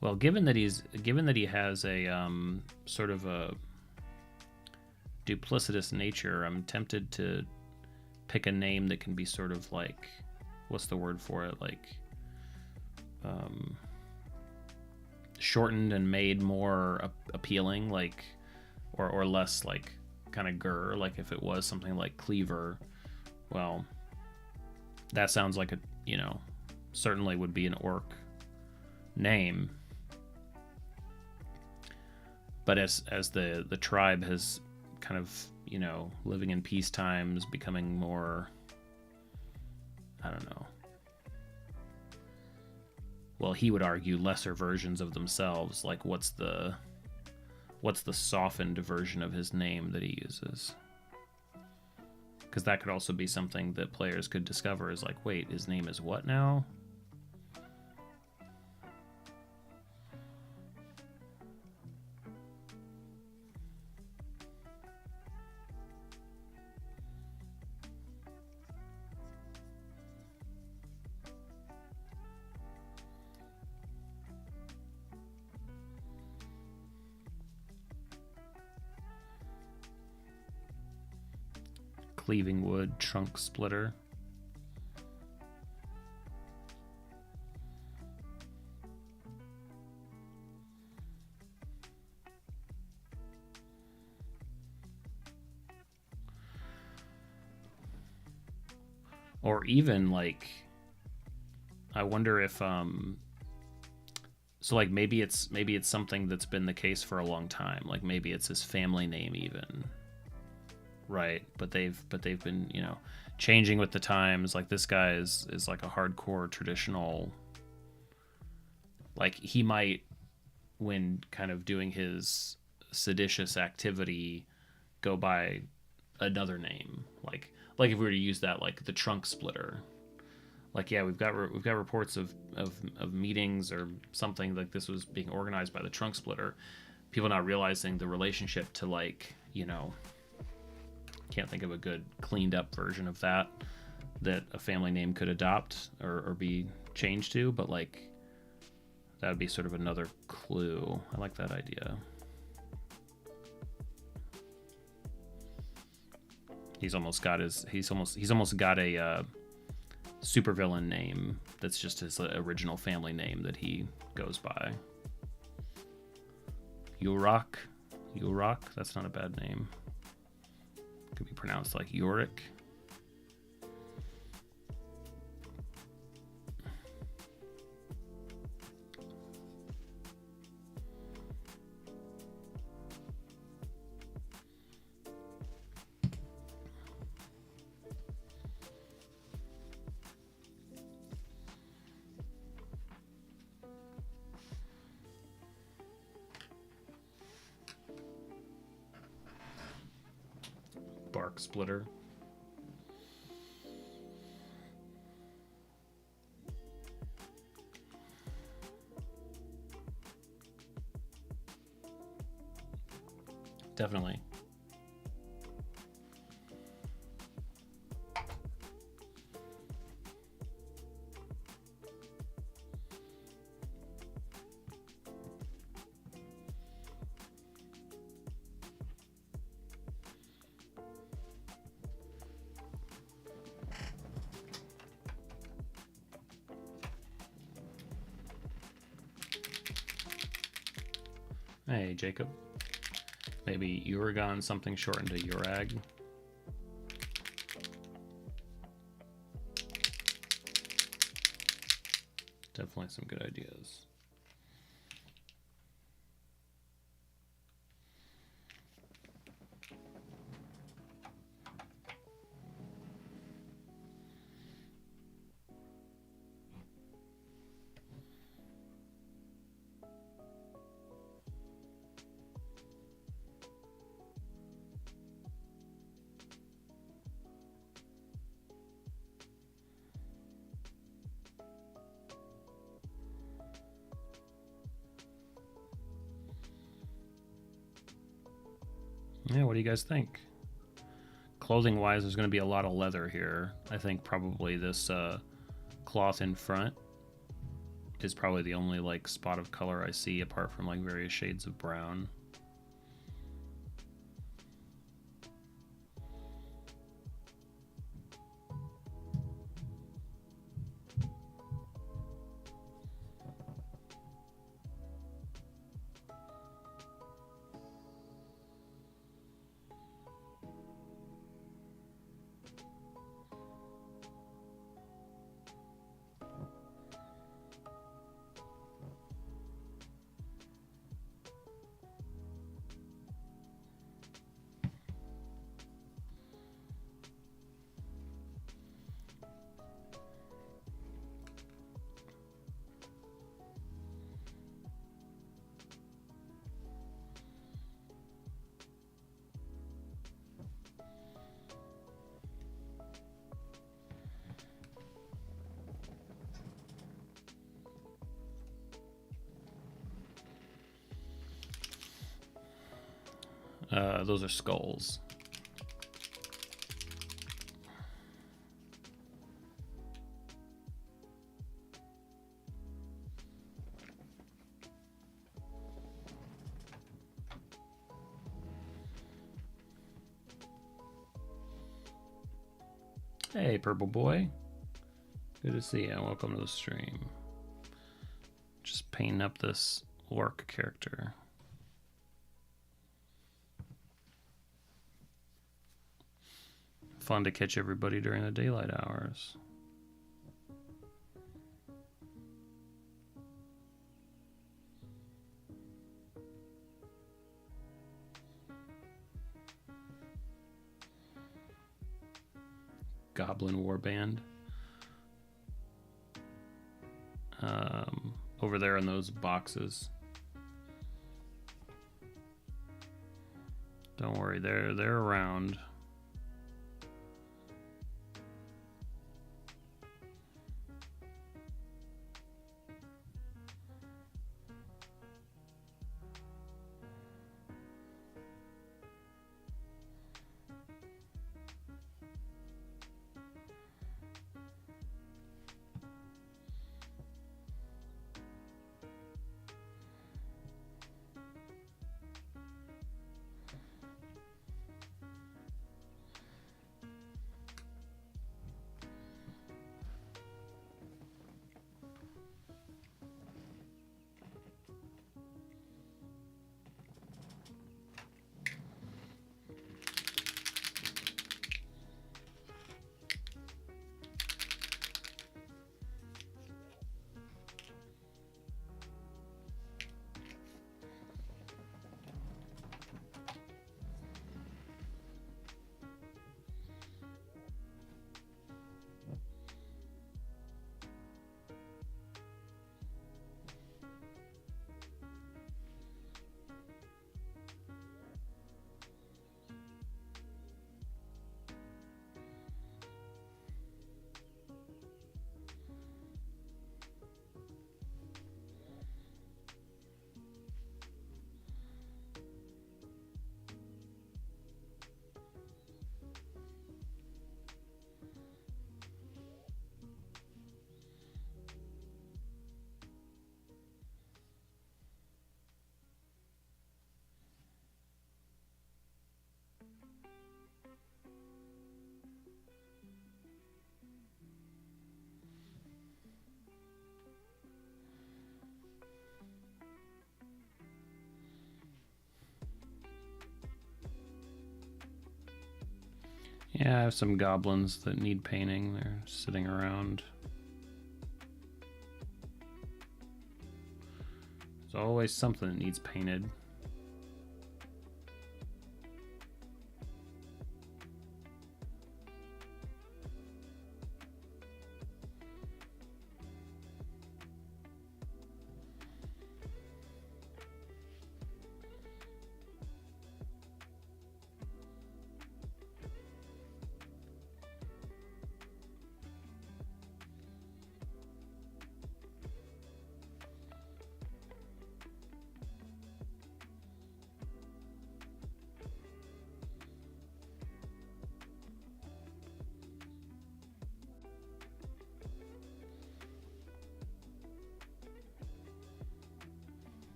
Well, given that he has a sort of a duplicitous nature, I'm tempted to pick a name that can be sort of like, what's the word for it, like shortened and made more appealing, like or less like kind of grr, like if it was something like Cleaver. Well, that sounds like a, you know, certainly would be an orc name, but as the tribe has kind of, you know, living in peace times, becoming more, I don't know, well, he would argue lesser versions of themselves, like what's the softened version of his name that he uses? Because that could also be something that players could discover, is like, wait, his name is what now? Cleaving wood, trunk splitter. Or even like, I wonder if so like maybe it's something that's been the case for a long time. Like maybe it's his family name even. Right, but they've been, you know, changing with the times. Like this guy is like a hardcore traditional, like he might, when kind of doing his seditious activity, go by another name, like if we were to use that, like the trunk splitter. Like, yeah, we've got reports of meetings or something like this was being organized by the trunk splitter, people not realizing the relationship to, like, you know, can't think of a good cleaned up version of that a family name could adopt or be changed to, but like that would be sort of another clue. I like that idea. He's almost got a supervillain name that's just his original family name that he goes by. Yorick. That's not a bad name. Could be pronounced like Yorick. Bark splitter. Definitely. Hey, Jacob. Maybe Uragon, something shortened to Urag. Definitely some good ideas. Yeah, what do you guys think? Clothing wise, there's going to be a lot of leather here. I think probably this cloth in front is probably the only like spot of color I see apart from like various shades of brown. Those are skulls. Hey, Purple Boy. Good to see you. Welcome to the stream. Just painting up this orc character. Fun to catch everybody during the daylight hours. Goblin Warband. Over there in those boxes. Don't worry, they're around. Yeah, I have some goblins that need painting. They're sitting around. There's always something that needs painted.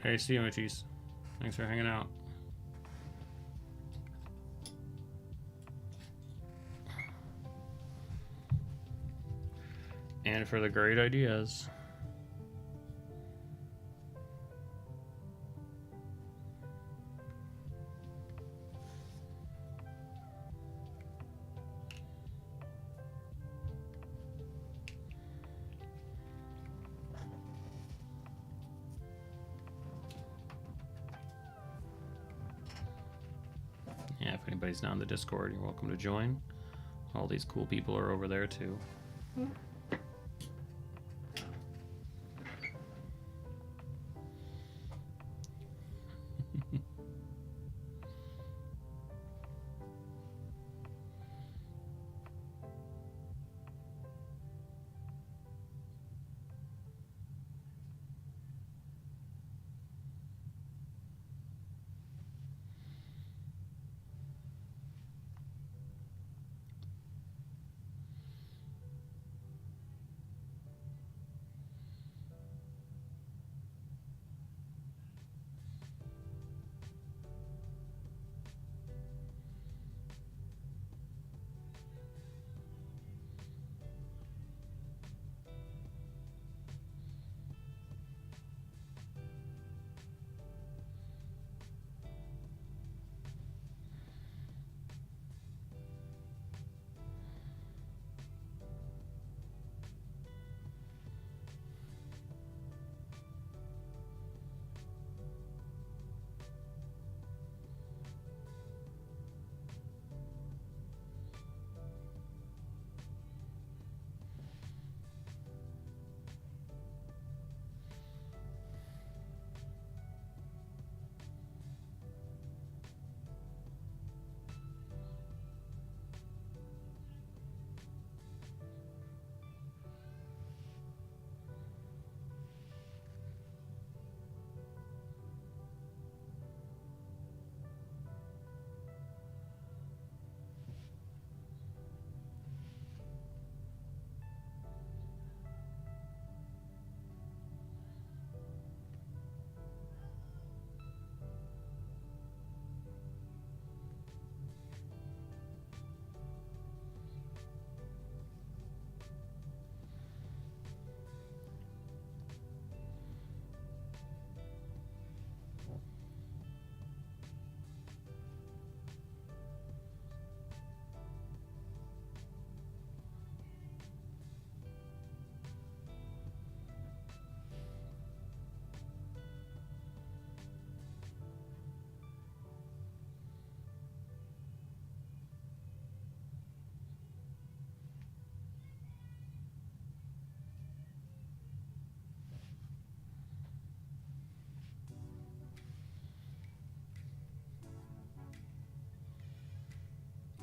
Hey, see you, Mochis. Thanks for hanging out. And for the great ideas. Yeah, if anybody's not in the Discord, you're welcome to join. All these cool people are over there too.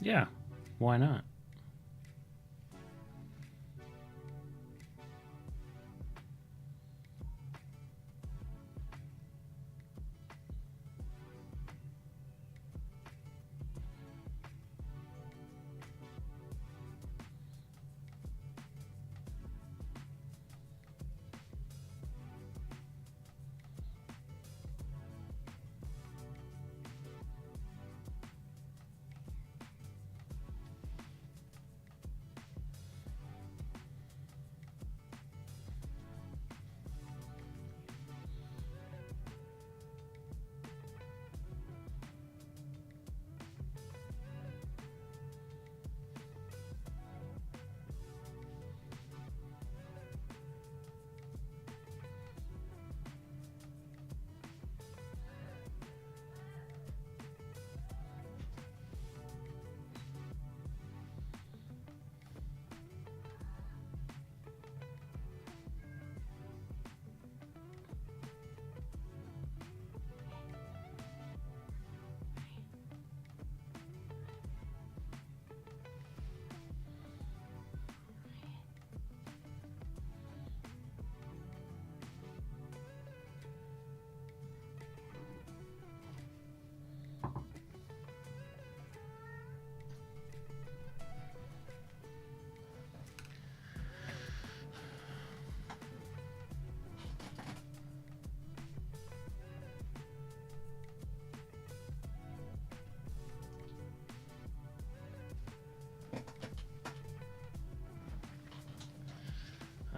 Yeah, why not?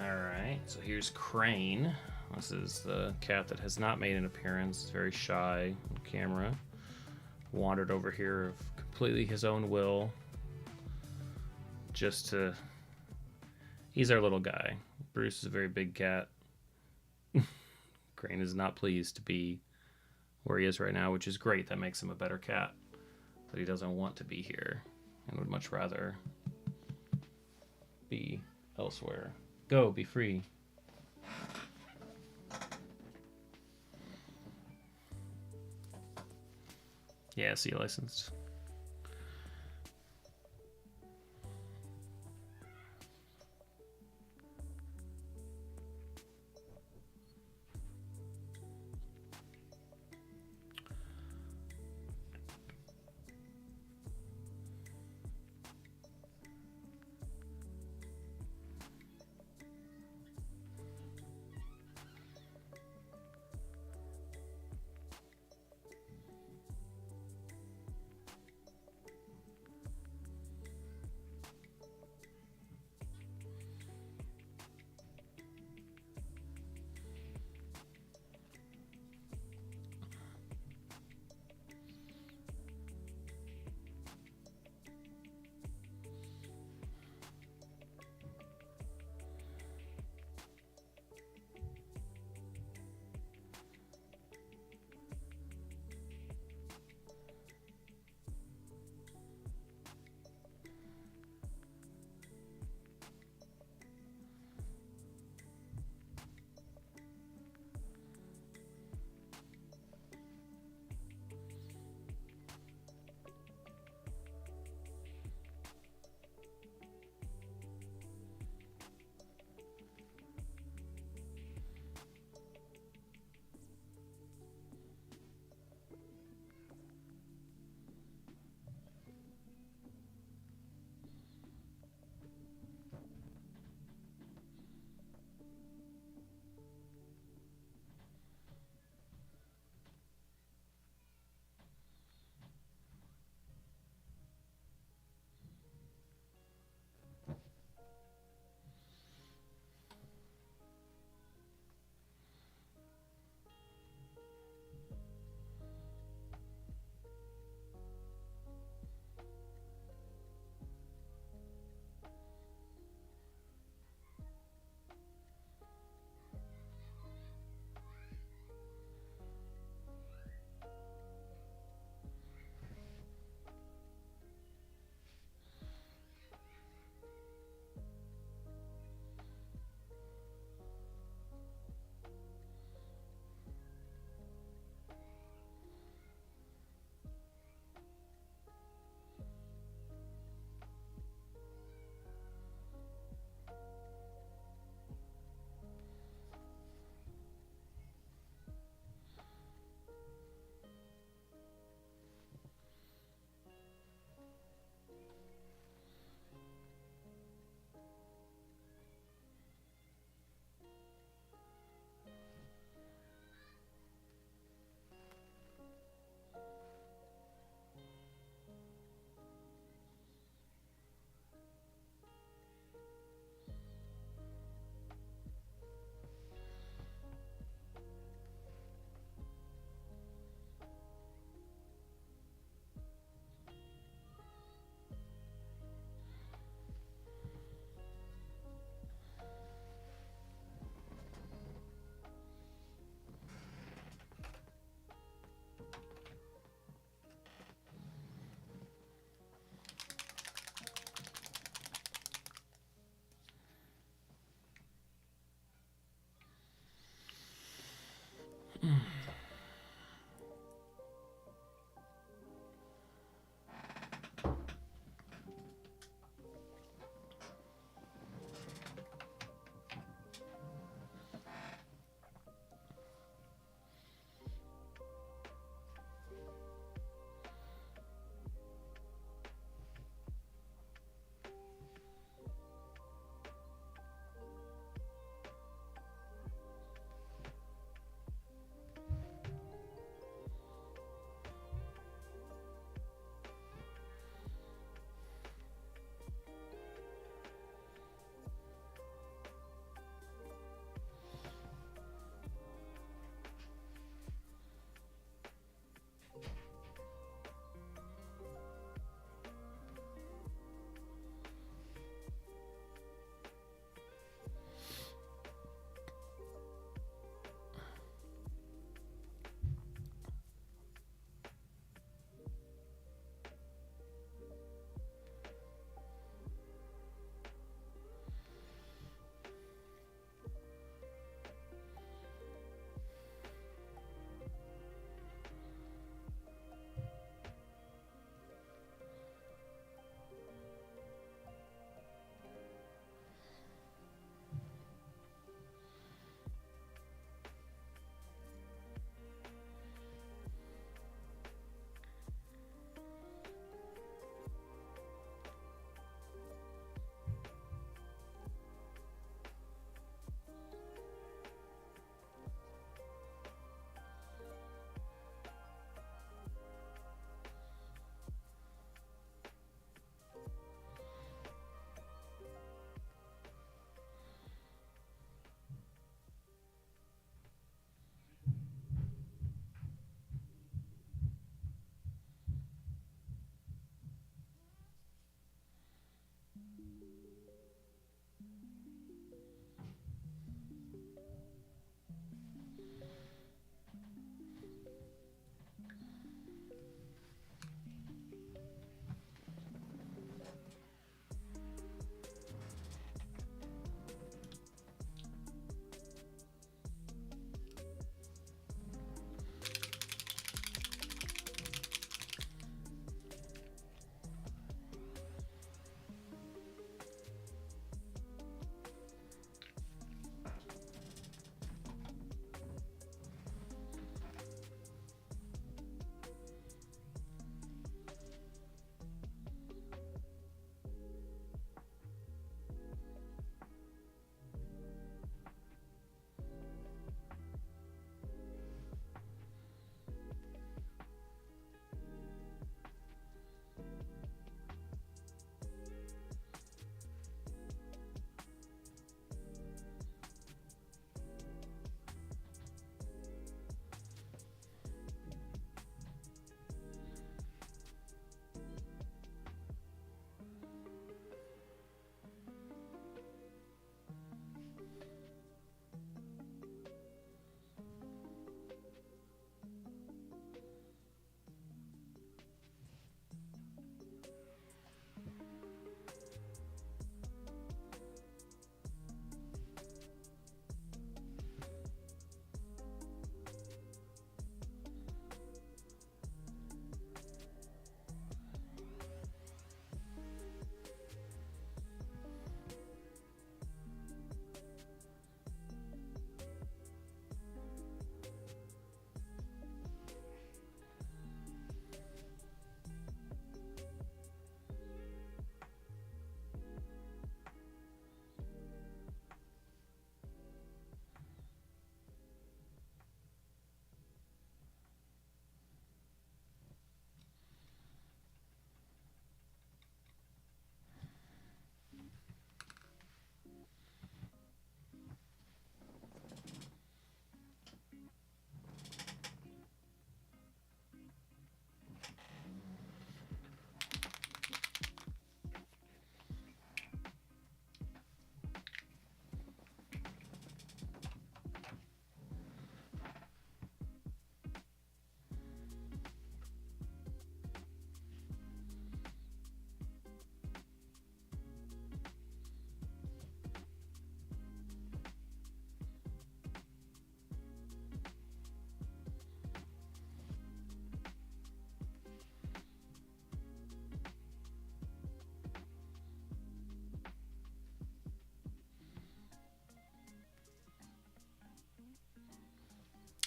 Alright, so here's Crane. This is the cat that has not made an appearance. It's very shy on camera. Wandered over here of completely his own will. Just to... He's our little guy. Bruce is a very big cat. Crane is not pleased to be where he is right now, which is great. That makes him a better cat. But he doesn't want to be here and would much rather be elsewhere. Go, be free. Yeah, see, licensed.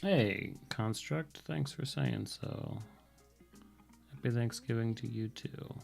Hey, Construct, thanks for saying so. Happy Thanksgiving to you too.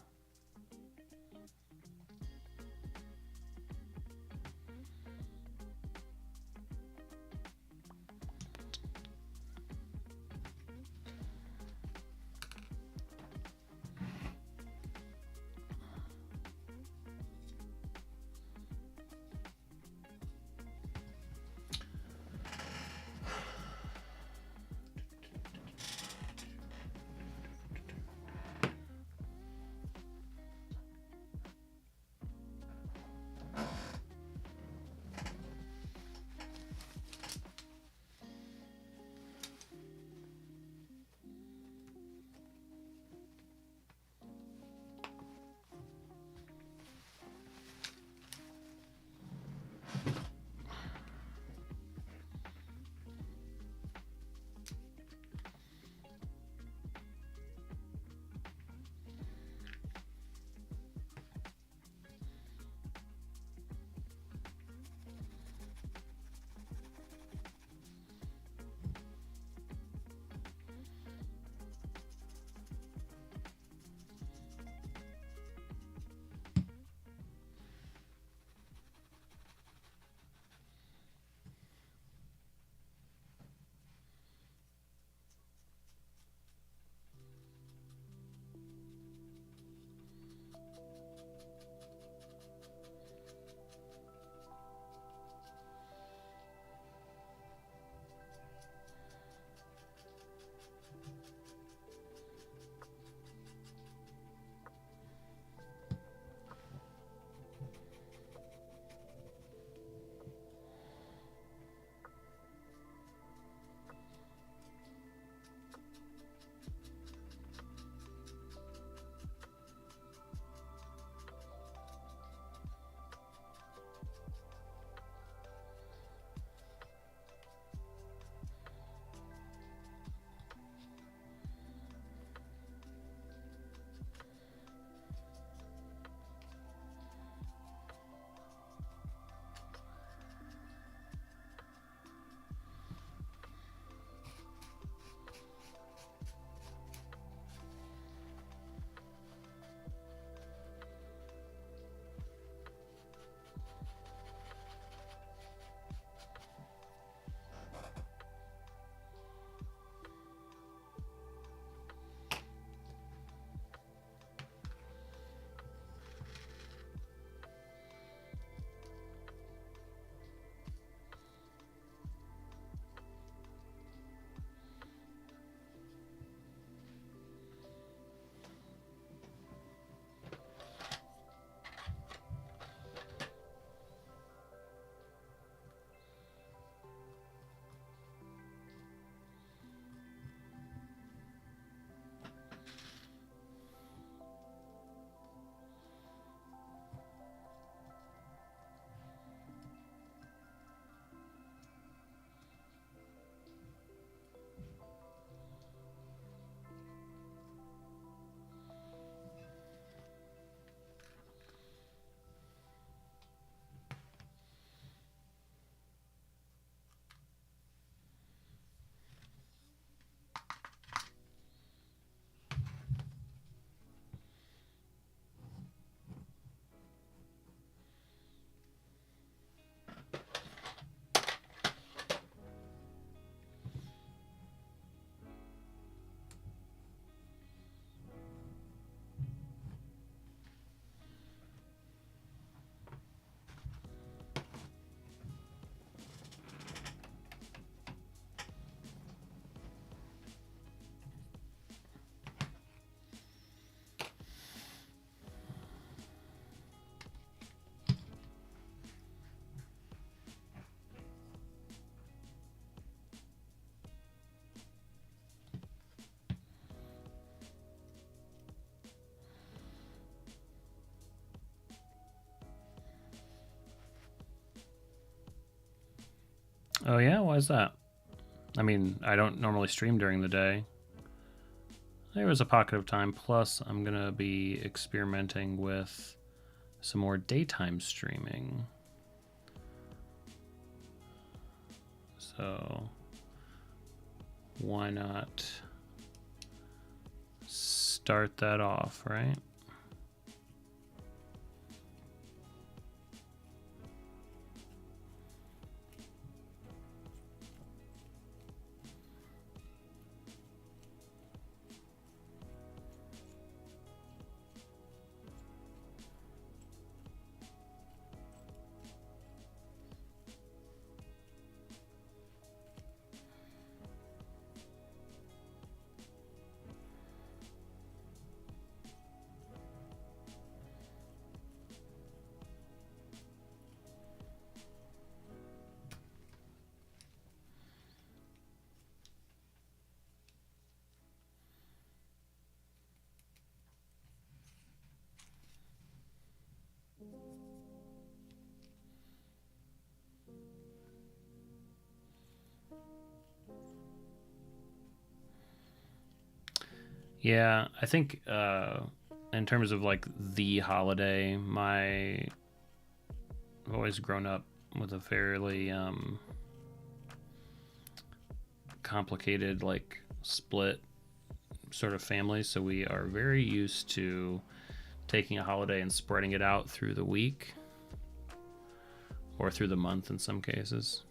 Oh yeah, why is that? I mean, I don't normally stream during the day. There was a pocket of time. Plus, I'm gonna be experimenting with some more daytime streaming. So why not start that off, right? Yeah, I think in terms of like the holiday, I've always grown up with a fairly complicated, like, split sort of family, so we are very used to taking a holiday and spreading it out through the week or through the month in some cases.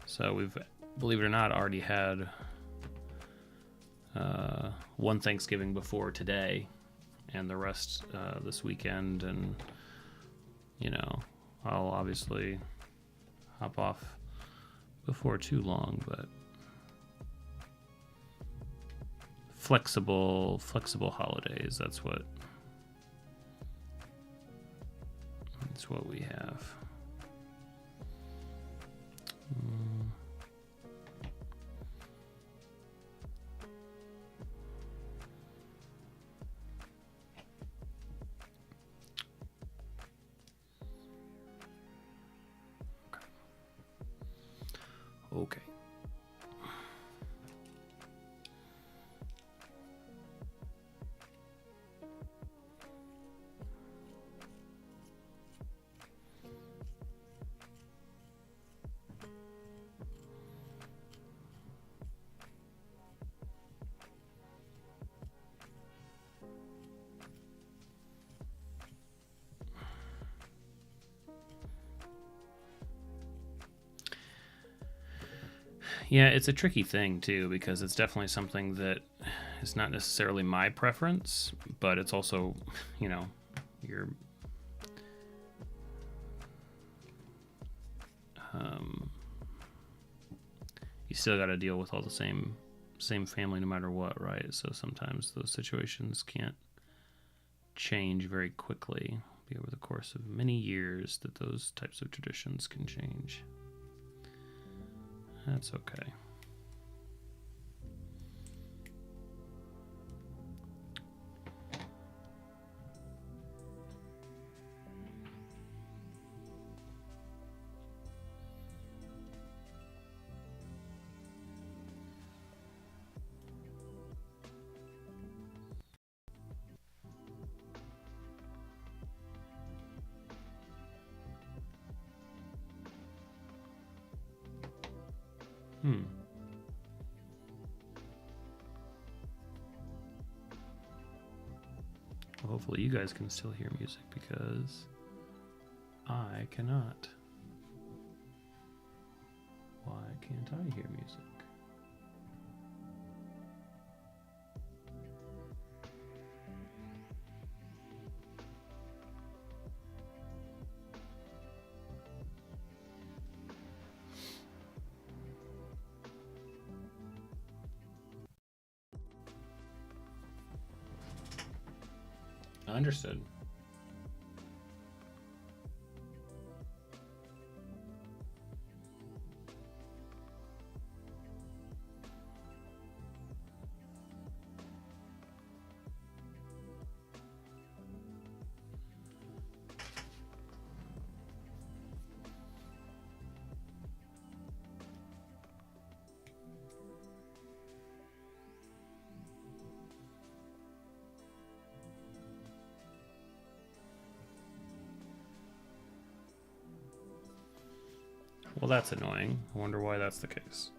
So we've, believe it or not, already had one Thanksgiving before today and the rest this weekend, and I'll obviously hop off before too long, but flexible holidays, that's what we have. Okay. Yeah, it's a tricky thing too, because it's definitely something that is not necessarily my preference, but it's also, you're you still got to deal with all the same family no matter what, right? So sometimes those situations can't change very quickly. Be over the course of many years that those types of traditions can change. That's okay. Well, hopefully you guys can still hear music, because I cannot. Why can't I hear music? Understood. Well, that's annoying. I wonder why that's the case.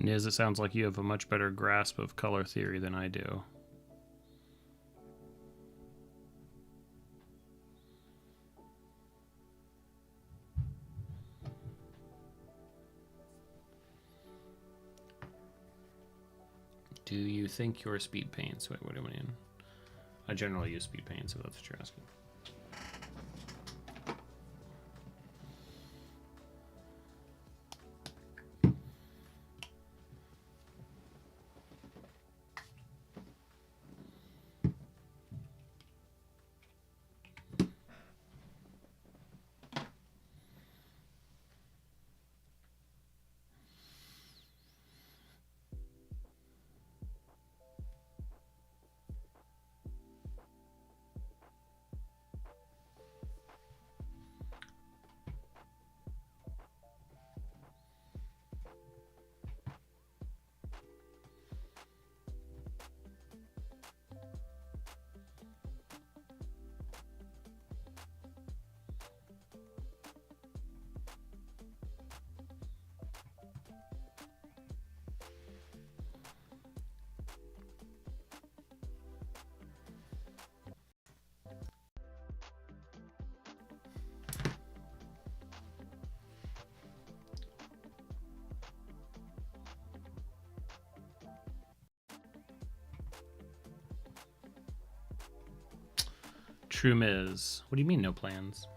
Niz, it sounds like you have a much better grasp of color theory than I do. Do you think your speed paints? Wait, what do you mean? I generally use speed paints, if that's what you're asking. True Miz. What do you mean, no plans?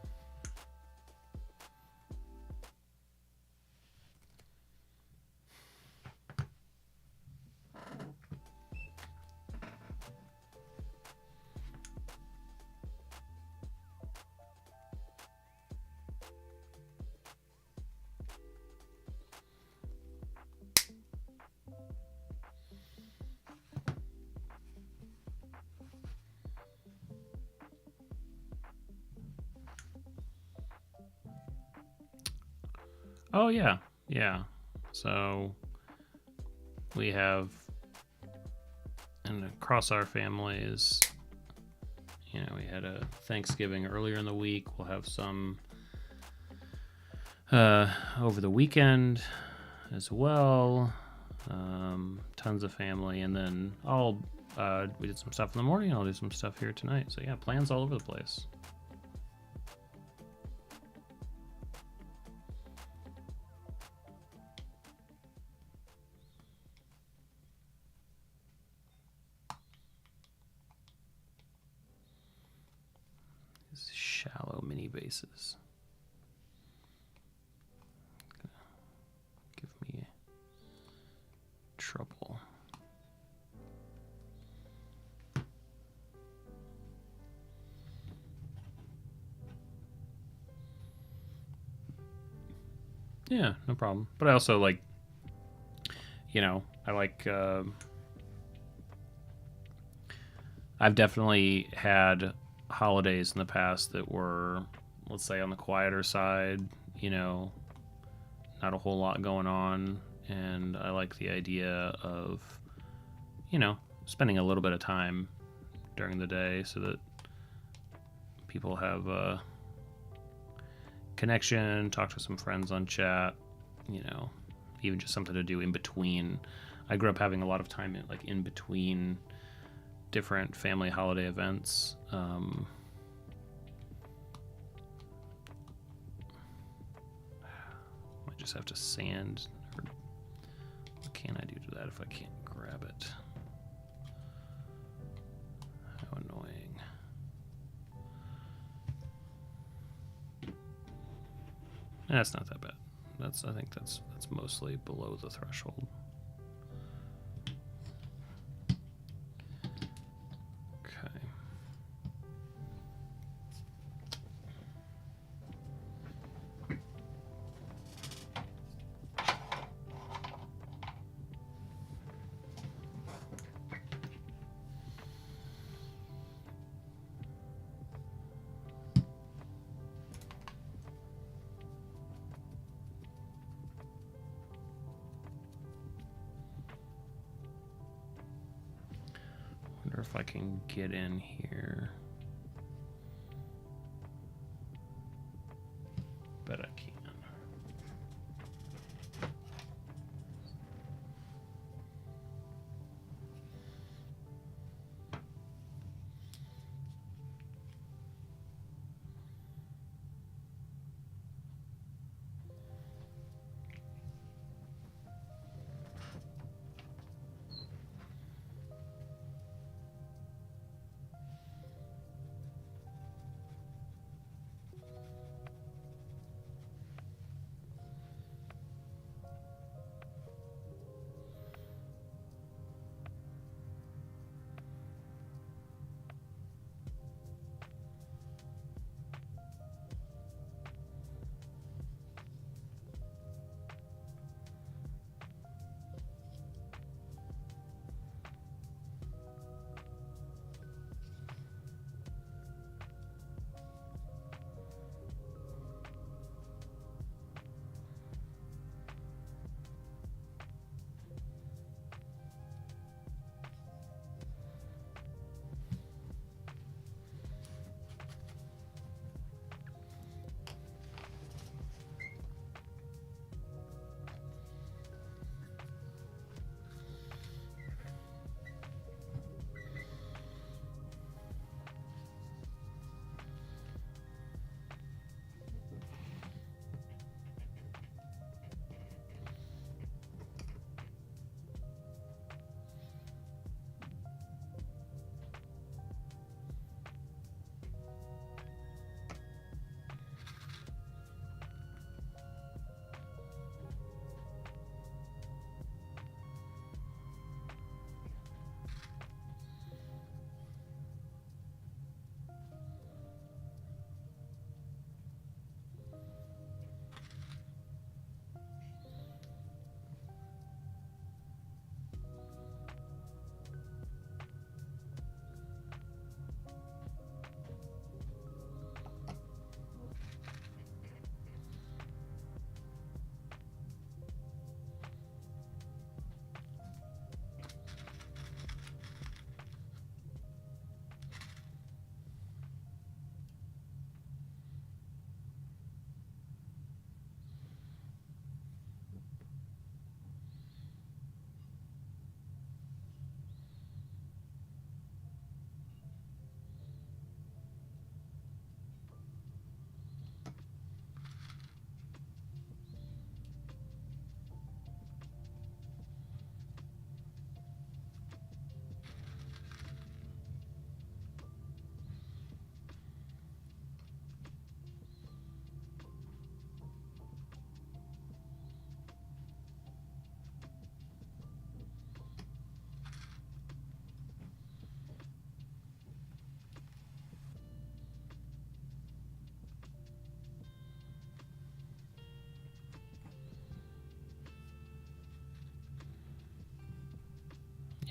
Oh, yeah. Yeah. So we have, and across our families, you know, we had a Thanksgiving earlier in the week. We'll have some over the weekend as well. Tons of family. And then we did some stuff in the morning. I'll do some stuff here tonight. So yeah, plans all over the place. Shallow mini bases. Give me trouble. Yeah, no problem. But I also like, you know, I like, I've definitely had holidays in the past that were, let's say, on the quieter side, you know, not a whole lot going on. And I like the idea of, you know, spending a little bit of time during the day so that people have a connection, talk to some friends on chat, you know, even just something to do in between. I grew up having a lot of time in between different family holiday events. I just have to sand. Or what can I do to that if I can't grab it? How annoying. That's not that bad. I think that's mostly below the threshold. Wonder if I can get in here. Bet I can.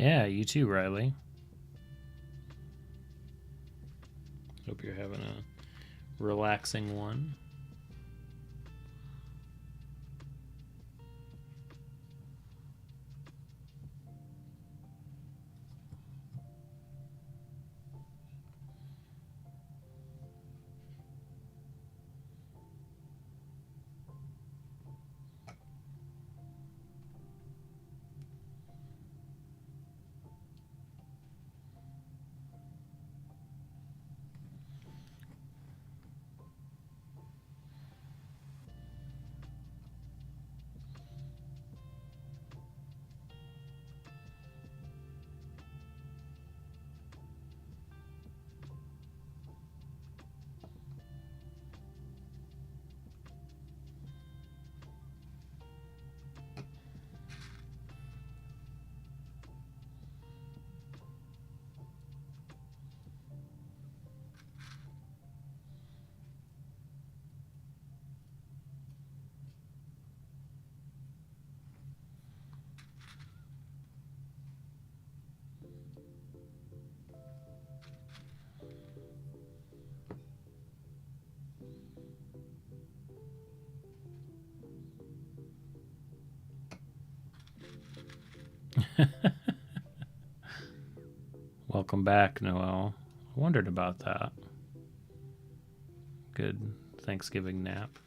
Yeah, you too, Riley. Hope you're having a relaxing one. Welcome back, Noel. I wondered about that. Good Thanksgiving nap.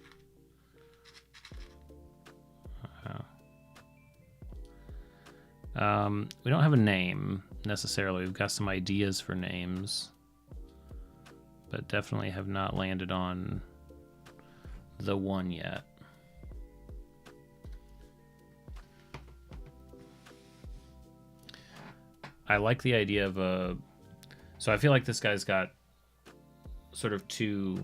We don't have a name necessarily. We've got some ideas for names, but definitely have not landed on the one yet. I like the idea of a... So I feel like this guy's got sort of two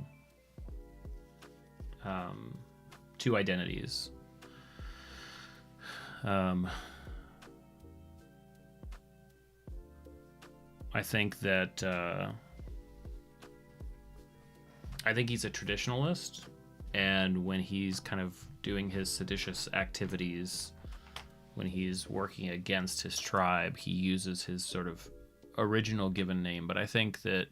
identities. I think that I think he's a traditionalist, and when he's kind of doing his seditious activities, when he's working against his tribe, he uses his sort of original given name. But I think that,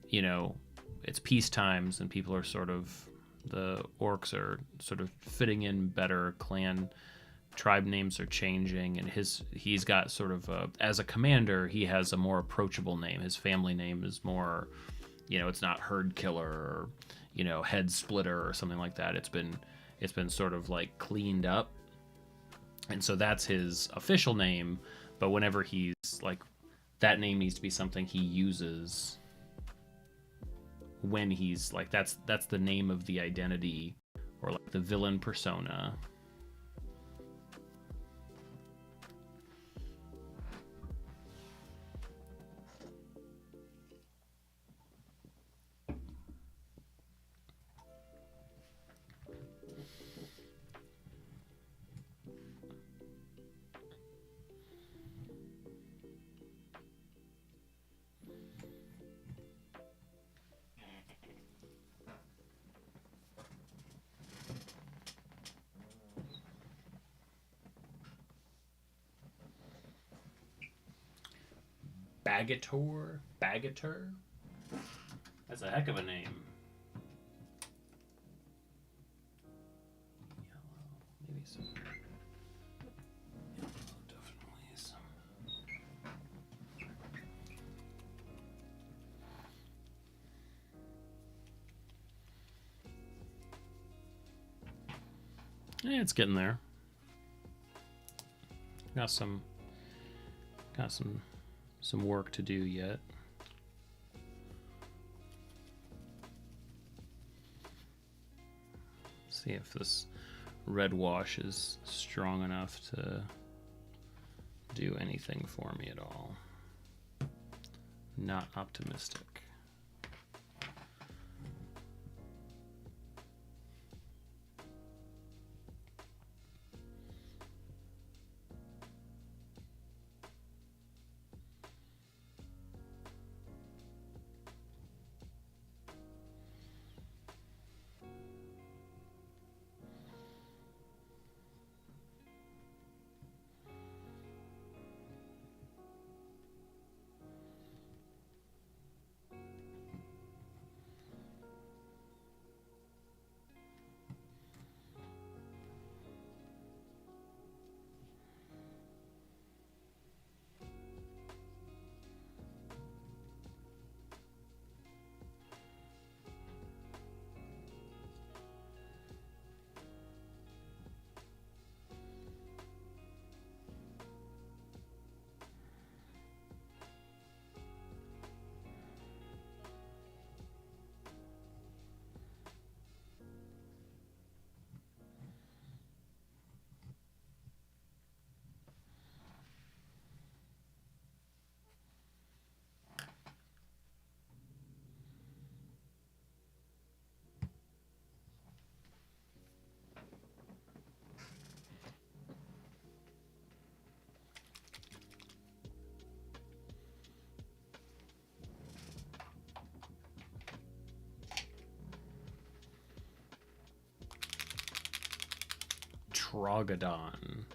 you know, it's peace times and people are sort of, the orcs are sort of fitting in better, clan tribe names are changing, and he's got sort of as a commander, he has a more approachable name. His family name is more, you know, it's not herd killer or, you know, head splitter or something like that. It's been sort of like cleaned up, and so that's his official name. But whenever he's like, that name needs to be something he uses when he's like, that's the name of the identity, or like the villain persona. Bagator? That's a heck of a name. Yellow, maybe some. Yellow, definitely some. Yeah, it's getting there. Got some work to do yet. See if this red wash is strong enough to do anything for me at all. Not optimistic. Trogodon.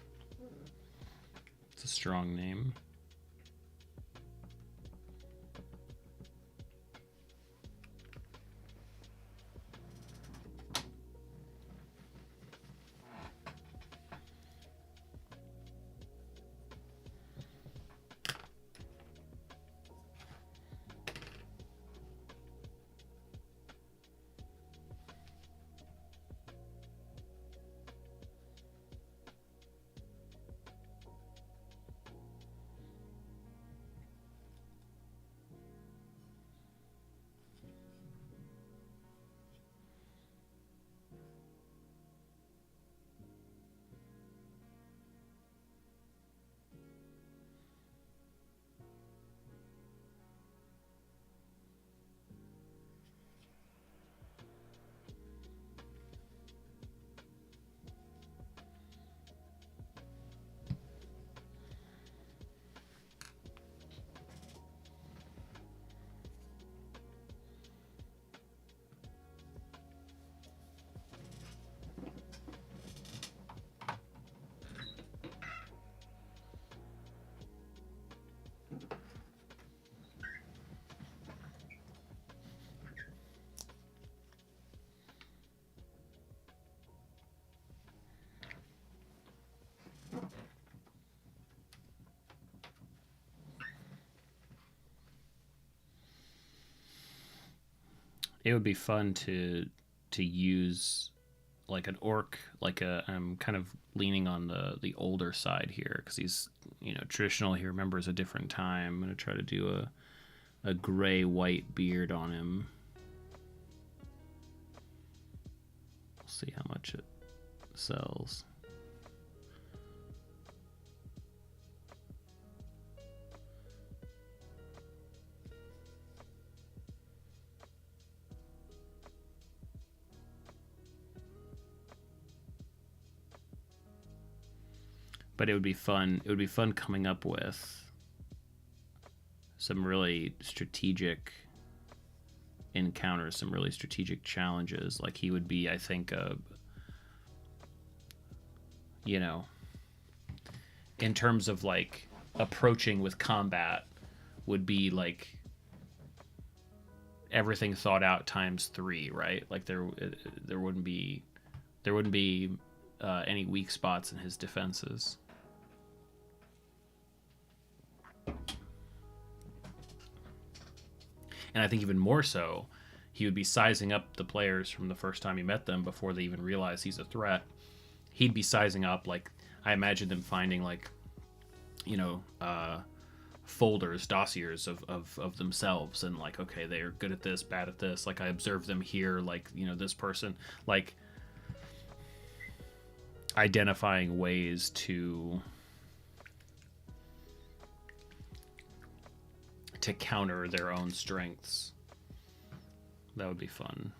It's a strong name. It would be fun to use like an orc, like I'm kind of leaning on the older side here because he's, you know, traditional. He remembers a different time. I'm gonna try to do a gray white beard on him. We'll see how much it sells. But it would be fun. It would be fun coming up with some really strategic encounters, some really strategic challenges. Like he would be, I think, you know, in terms of like approaching with combat, would be like everything thought out times 3, right? Like there wouldn't be any weak spots in his defenses. And I think even more so, he would be sizing up the players from the first time he met them before they even realize he's a threat. He'd be sizing up, like, I imagine them finding, like, you know, folders, dossiers of themselves, and, like, okay, they're good at this, bad at this. Like, I observed them here, like, you know, this person. Like, identifying ways to counter their own strengths. That would be fun.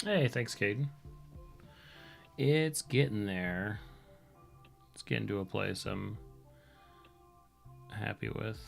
Hey, thanks, Caden. It's getting there. It's getting to a place I'm happy with.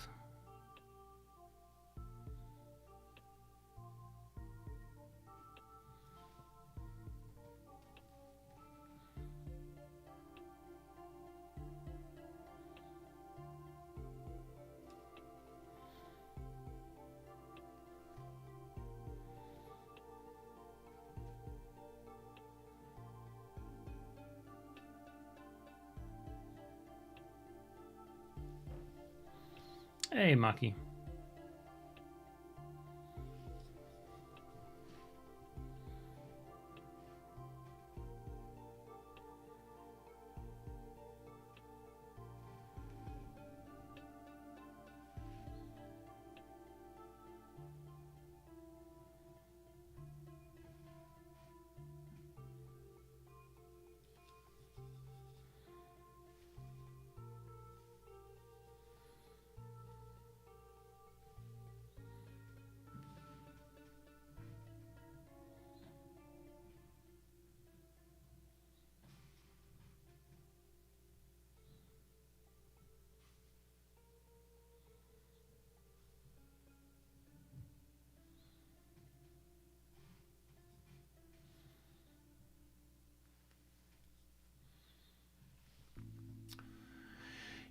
Hey, Maki.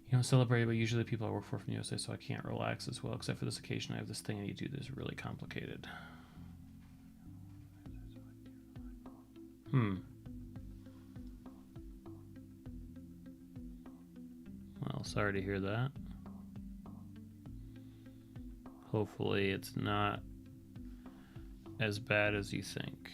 You don't celebrate, but usually the people I work for from the USA, so I can't relax as well. Except for this occasion, I have this thing I need to do that's really complicated. Well, sorry to hear that. Hopefully it's not as bad as you think.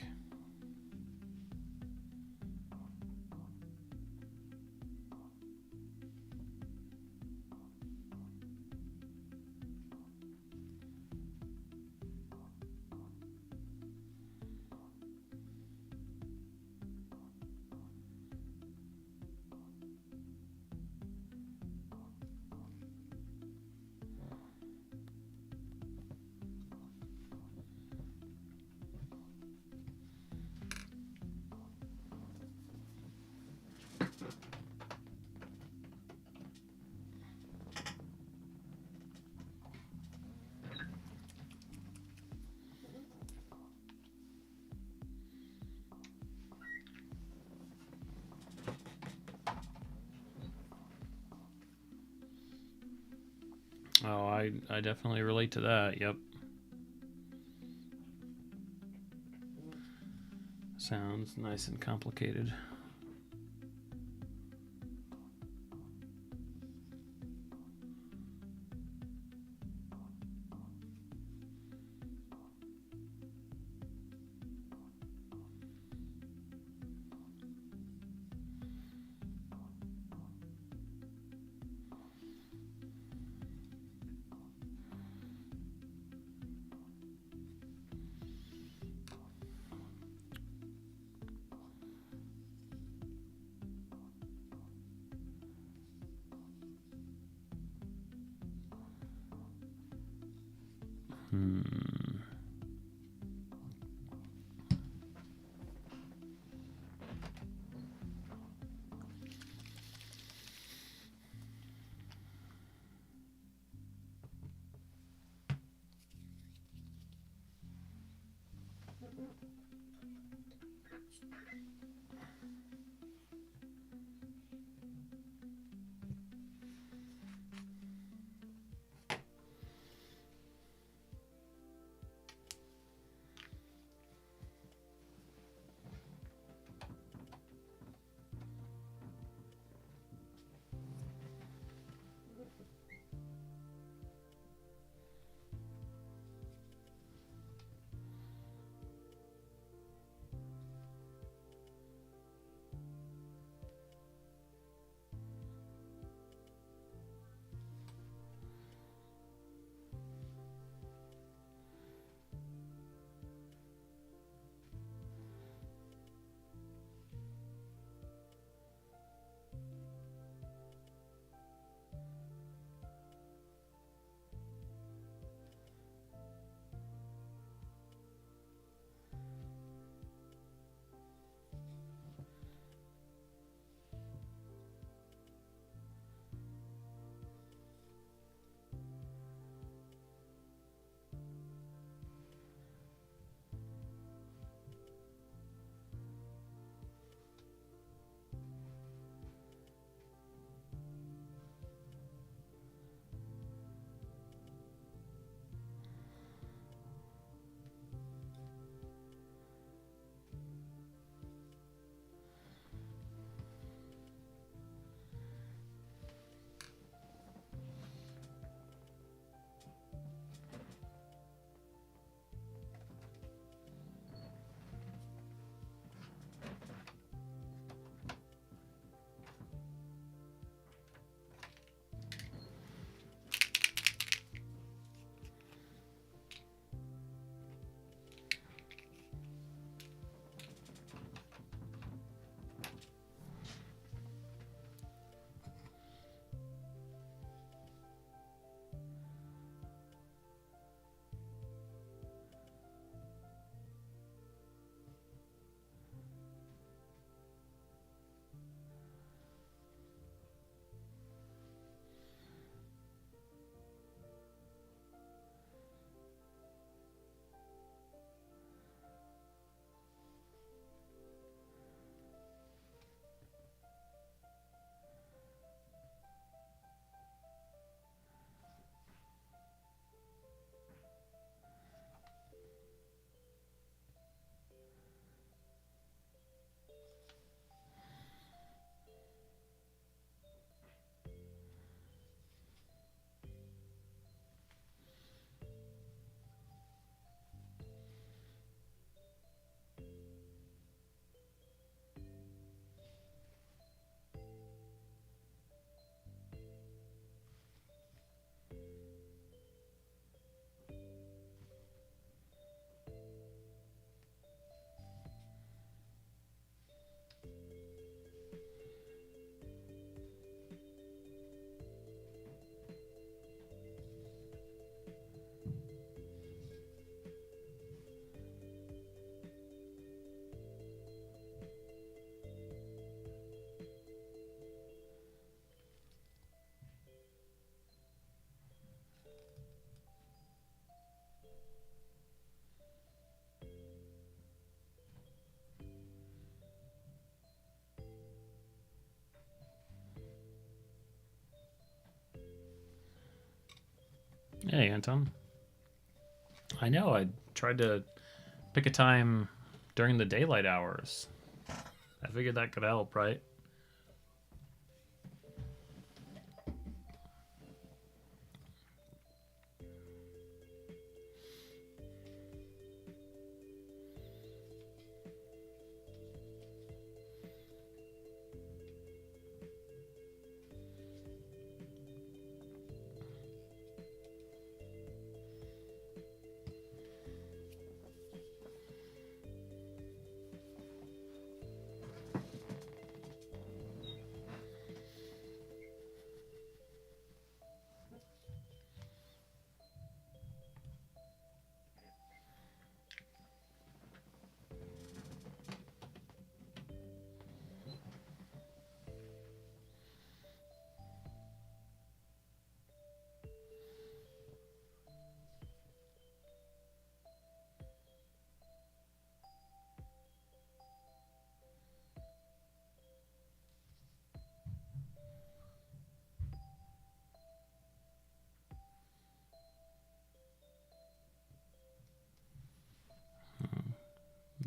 Oh, I definitely relate to that. Yep. Sounds nice and complicated. Hey, Anton. I know, I tried to pick a time during the daylight hours. I figured that could help, right?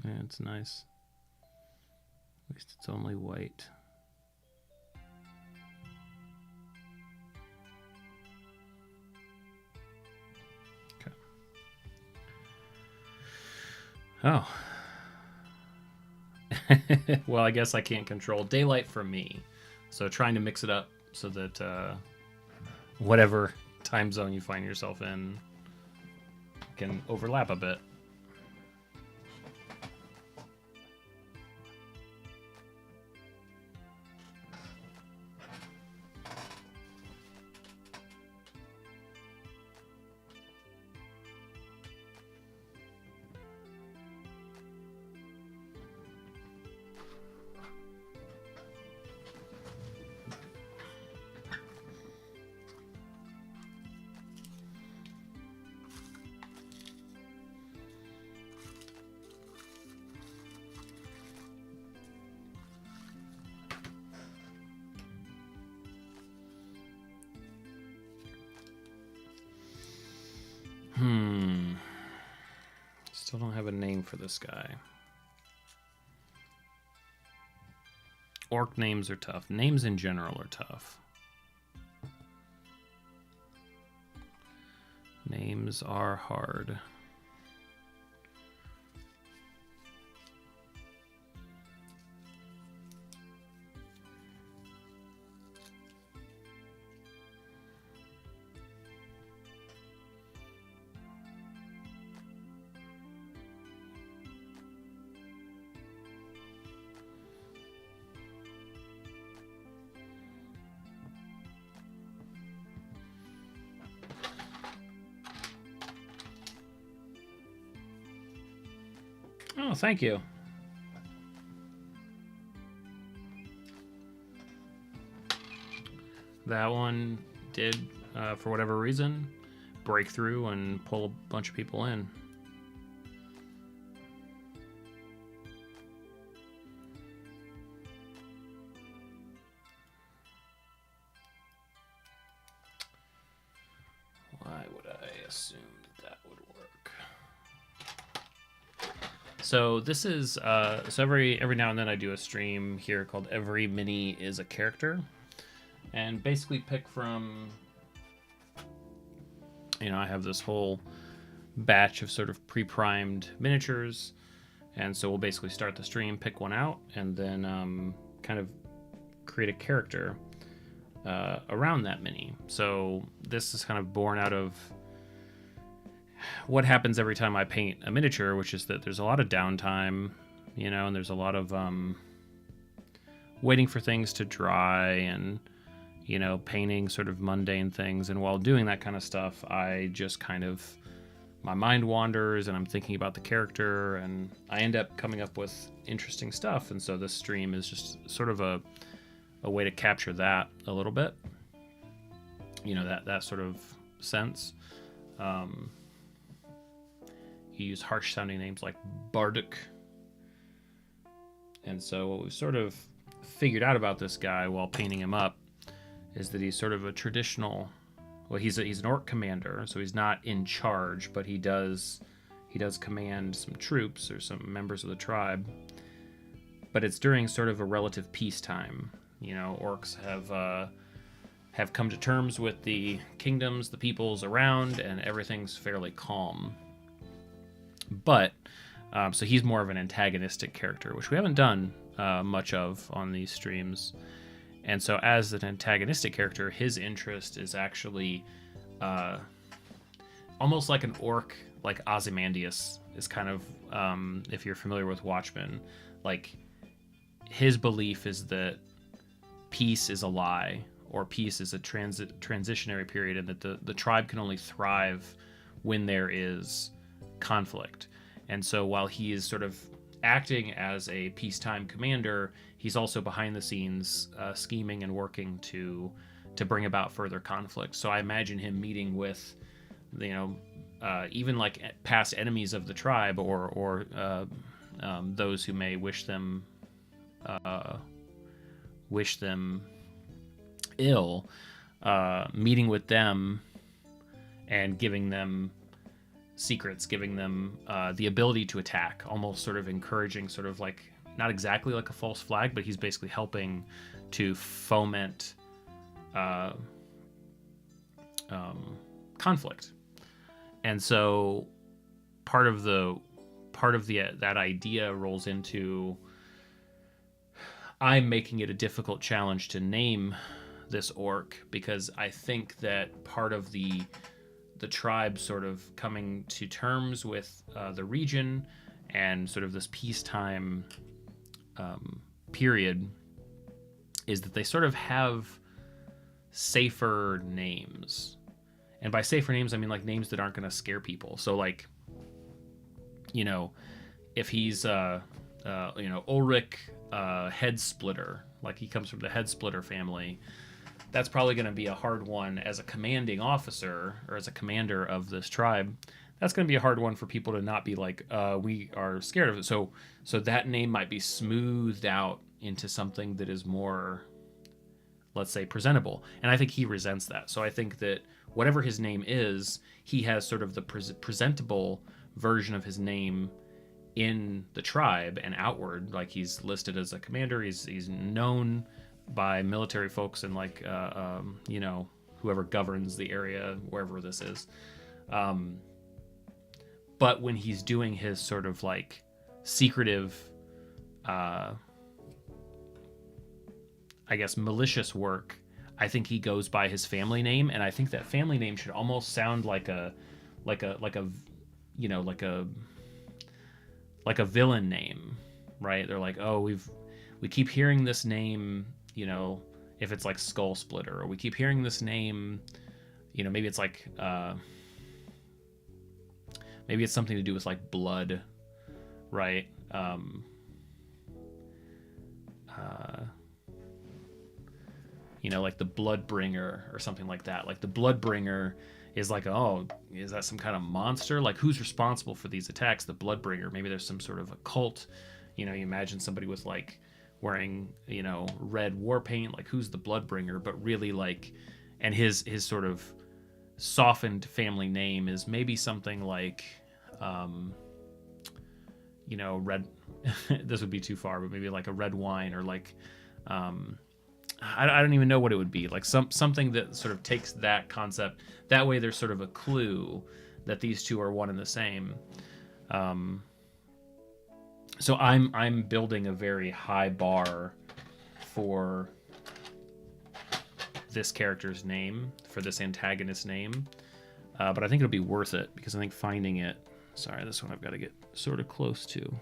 Yeah, it's nice. At least it's only white. Okay. Oh. Well, I guess I can't control daylight for me. So trying to mix it up so that whatever time zone you find yourself in can overlap a bit. Still don't have a name for this guy. Orc names are tough. Names in general are tough. Names are hard. Oh, thank you. That one did, for whatever reason, break through and pull a bunch of people in. Why would I assume that would work? So this is so every now and then I do a stream here called Every Mini is a Character, and basically pick from, you know, I have this whole batch of sort of pre-primed miniatures, and so we'll basically start the stream, pick one out, and then kind of create a character around that mini. So this is kind of born out of what happens every time I paint a miniature, which is that there's a lot of downtime, you know, and there's a lot of waiting for things to dry and, you know, painting sort of mundane things. And while doing that kind of stuff, I just kind of, my mind wanders and I'm thinking about the character and I end up coming up with interesting stuff. And so this stream is just sort of a way to capture that a little bit, you know, that sort of sense. You use harsh sounding names like Bardic. And so what we've sort of figured out about this guy while painting him up is that he's sort of a traditional well, he's an orc commander, so he's not in charge, but he does command some troops or some members of the tribe. But it's during sort of a relative peacetime. You know, orcs have come to terms with the kingdoms, the peoples around, and everything's fairly calm. But so he's more of an antagonistic character, which we haven't done much of on these streams. And so as an antagonistic character, his interest is actually almost like an orc, like Ozymandias is kind of, if you're familiar with Watchmen, like his belief is that peace is a lie, or peace is a transitionary period, and that the tribe can only thrive when there is conflict. And so while he is sort of acting as a peacetime commander, he's also behind the scenes scheming and working to bring about further conflict. So I imagine him meeting with, even like past enemies of the tribe, or those who may wish them ill, meeting with them and giving them secrets, giving them the ability to attack, almost sort of encouraging, sort of like, not exactly like a false flag, but he's basically helping to foment conflict. And so part of that idea rolls into, I'm making it a difficult challenge to name this orc, because I think that part of the tribe sort of coming to terms with the region and sort of this peacetime period is that they sort of have safer names. And by safer names, I mean like names that aren't going to scare people. So like, if he's Ulrich Head Splitter, like he comes from the Head Splitter family, that's probably going to be a hard one as a commanding officer or as a commander of this tribe. That's going to be a hard one for people to not be like, we are scared of it. So that name might be smoothed out into something that is more, let's say, presentable. And I think he resents that. So I think that whatever his name is, he has sort of the presentable version of his name in the tribe and outward. Like he's listed as a commander. He's known by military folks and like whoever governs the area, wherever this is. But when he's doing his sort of like secretive, I guess malicious work, I think he goes by his family name, and I think that family name should almost sound like a villain name, right? They're like, oh, we keep hearing this name, if it's like Skull Splitter, or we keep hearing this name, maybe it's like, maybe it's something to do with like blood, right? Like the Bloodbringer or something like that. Like the Bloodbringer is like, oh, is that some kind of monster? Like who's responsible for these attacks? The Bloodbringer. Maybe there's some sort of a cult. You imagine somebody with like wearing, red war paint, like who's the Bloodbringer? But really like, and his sort of softened family name is maybe something like, red, this would be too far, but maybe like a red wine, or like, I don't even know what it would be, like something that sort of takes that concept. That way there's sort of a clue that these two are one and the same. So I'm building a very high bar for this character's name, for this antagonist name, but I think it'll be worth it, because I think finding it, sorry, this one I've got to get sort of close to.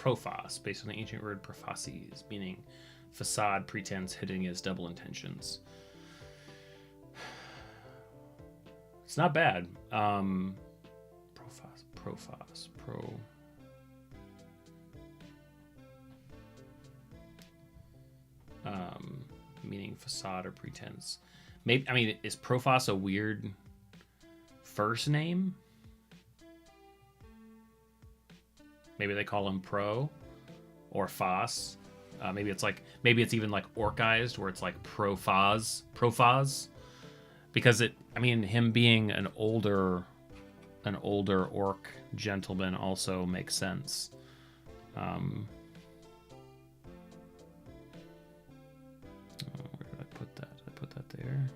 profas, based on the ancient word prophases, meaning facade, pretense, hidden as double intentions. It's not bad. Profas, meaning facade or pretense. Maybe, I mean, is profas a weird first name? Maybe they call him pro or fas. Maybe it's even like orcized where it's like profas, because him being an older orc gentleman also makes sense. Where did I put that? Did I put that there?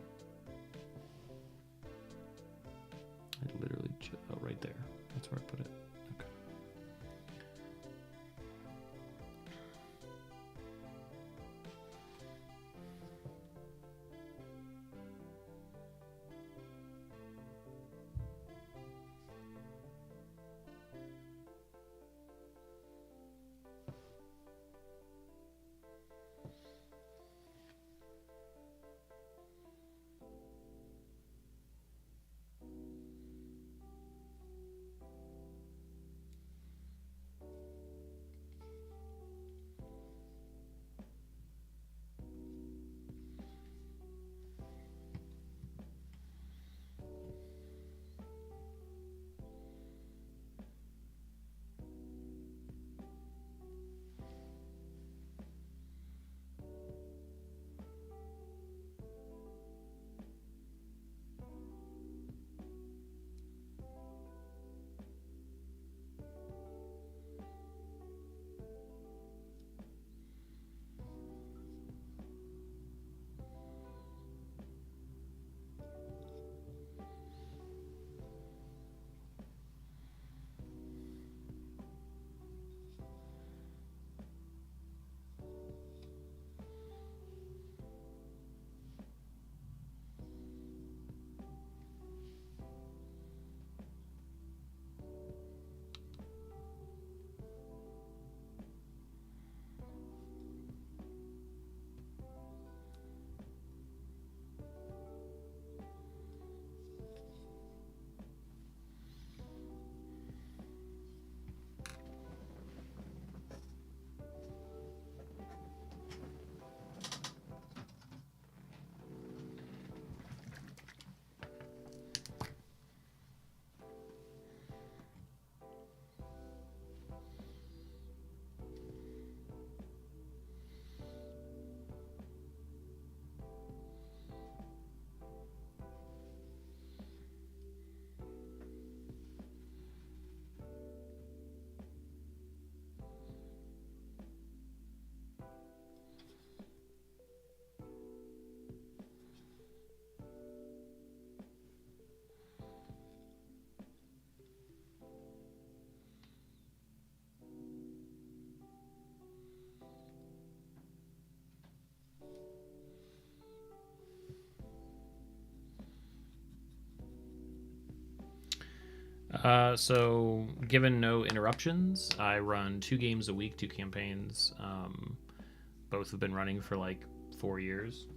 I literally right there. That's where I put it. Okay. So, given no interruptions, I run 2 games a week, 2 campaigns. Both have been running for like 4 years.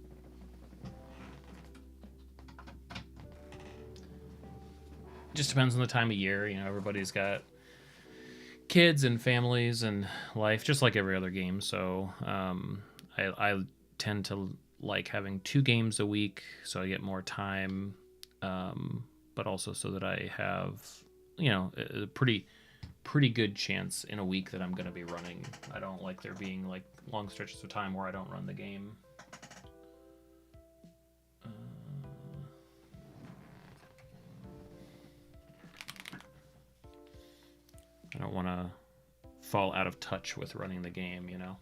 Just depends on the time of year. You know, everybody's got kids and families and life, just like every other game. So I tend to like having 2 games a week, so I get more time, but also so that I have, you know, a pretty good chance in a week that I'm going to be running. I don't like there being like long stretches of time where I don't run the game. I don't want to fall out of touch with running the game, you know?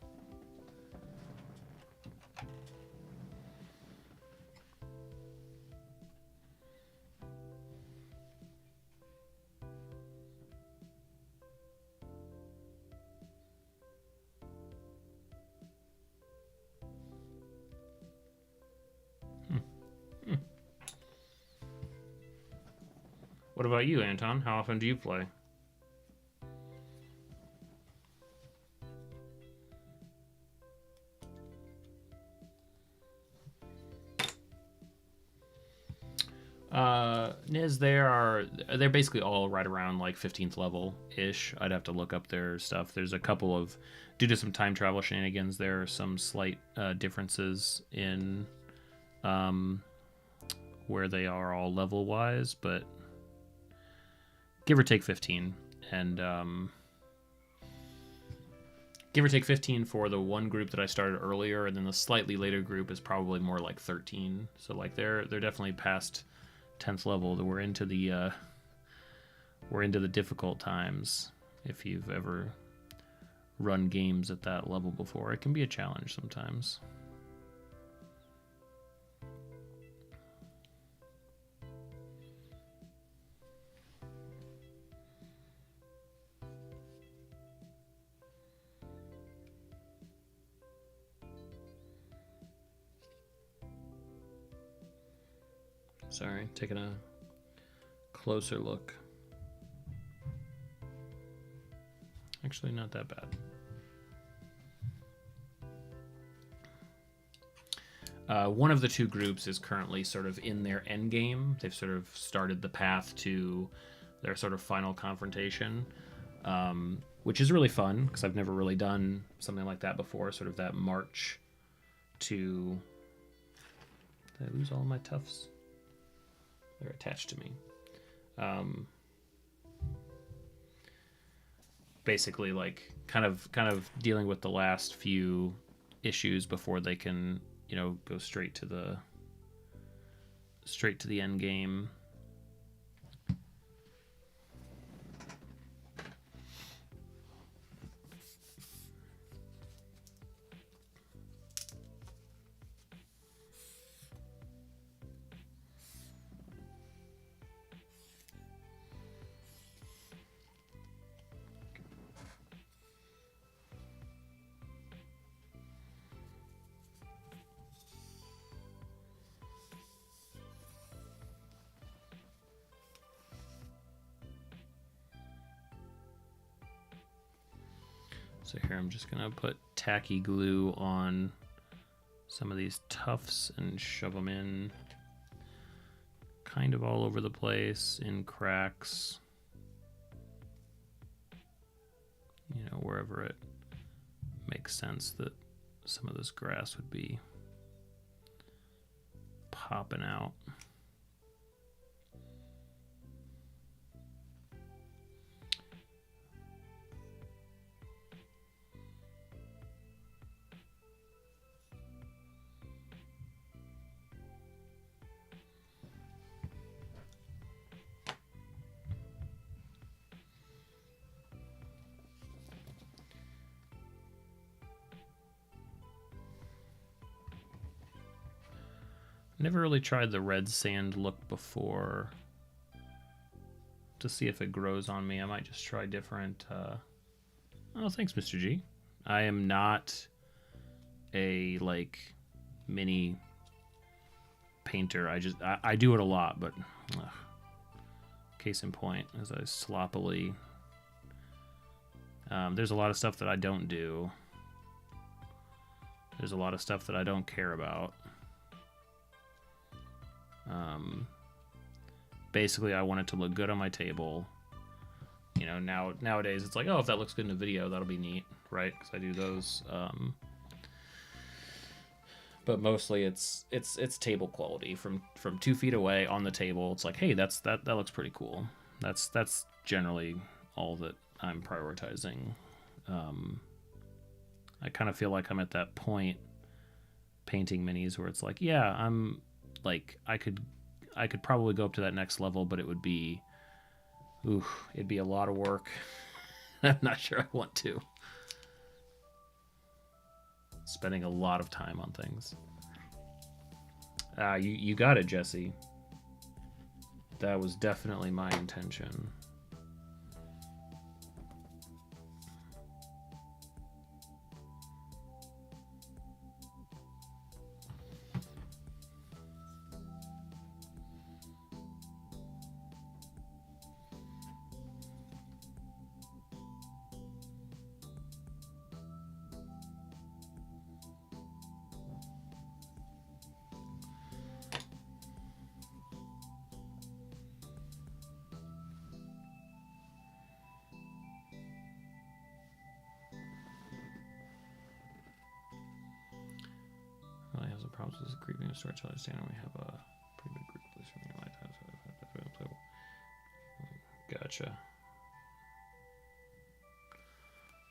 What about you, Anton? How often do you play? Niz, they're basically all right around like 15th level ish. I'd have to look up their stuff. There's a couple of, due to some time travel shenanigans, there are some slight differences in where they are all level wise, but give or take 15, and give or take 15 for the one group that I started earlier, and then the slightly later group is probably more like 13. So like they're definitely past 10th level. That we're into the difficult times. If you've ever run games at that level before, it can be a challenge sometimes. Sorry, taking a closer look. Actually, not that bad. One of the two groups is currently sort of in their end game. They've sort of started the path to their sort of final confrontation, which is really fun because I've never really done something like that before. Sort of that march to... Did I lose all of my tufts? They're attached to me. Basically, like kind of dealing with the last few issues before they can, go straight to the end game. So here I'm just gonna put tacky glue on some of these tufts and shove them in kind of all over the place, in cracks, wherever it makes sense that some of this grass would be popping out. Never really tried the red sand look before to see if it grows on me. I might just try different. Oh, thanks, Mr. G. I am not a mini painter. I do it a lot, but case in point, as I sloppily. There's a lot of stuff that I don't do. There's a lot of stuff that I don't care about. Basically, I want it to look good on my table. Nowadays it's like, oh, if that looks good in a video, that'll be neat, right? Because I do those. But mostly it's table quality from 2 feet away on the table. It's like, hey, that looks pretty cool. That's generally all that I'm prioritizing. I kind of feel like I'm at that point painting minis where it's like, yeah, I'm like, I could probably go up to that next level, but it would be, it'd be a lot of work. I'm not sure I want to. Spending a lot of time on things. You got it, Jesse. That was definitely my intention. problems with creeping and storytelling standing. We have a pretty big group of this from your lifetime. Gotcha.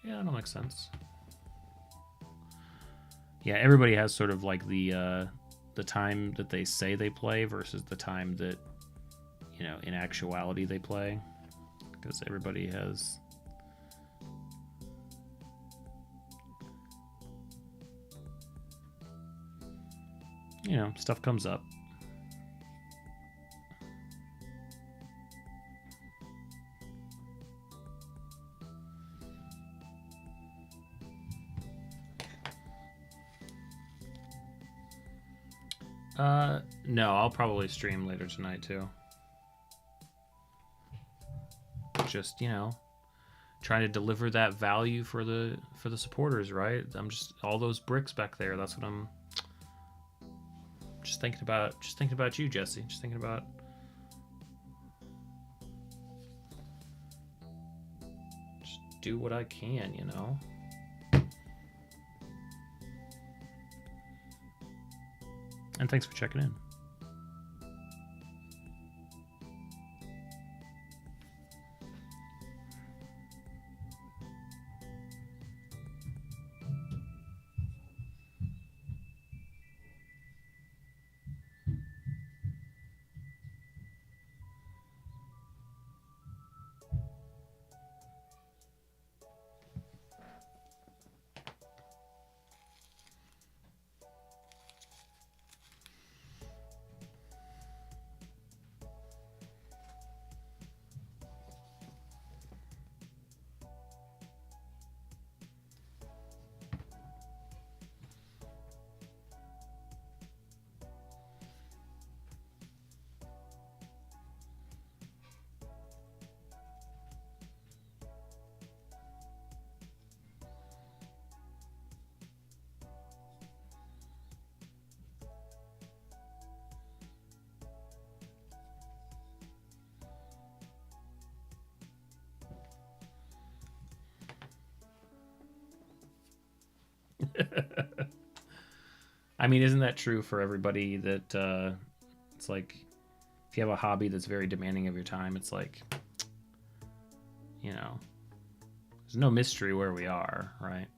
Yeah, that makes sense. Yeah, everybody has sort of like the time that they say they play versus the time that, you know, in actuality they play, because everybody has. You know, stuff comes up. No, I'll probably stream later tonight too. Just, you know, trying to deliver that value for the supporters, right? I'm just all those bricks back there. That's what I'm just thinking about. Just thinking about you, Jesse. Just thinking about. Just do what I can, you know. And thanks for checking in. I mean, isn't that true for everybody that it's like if you have a hobby that's very demanding of your time, it's like, you know, there's no mystery where we are, right?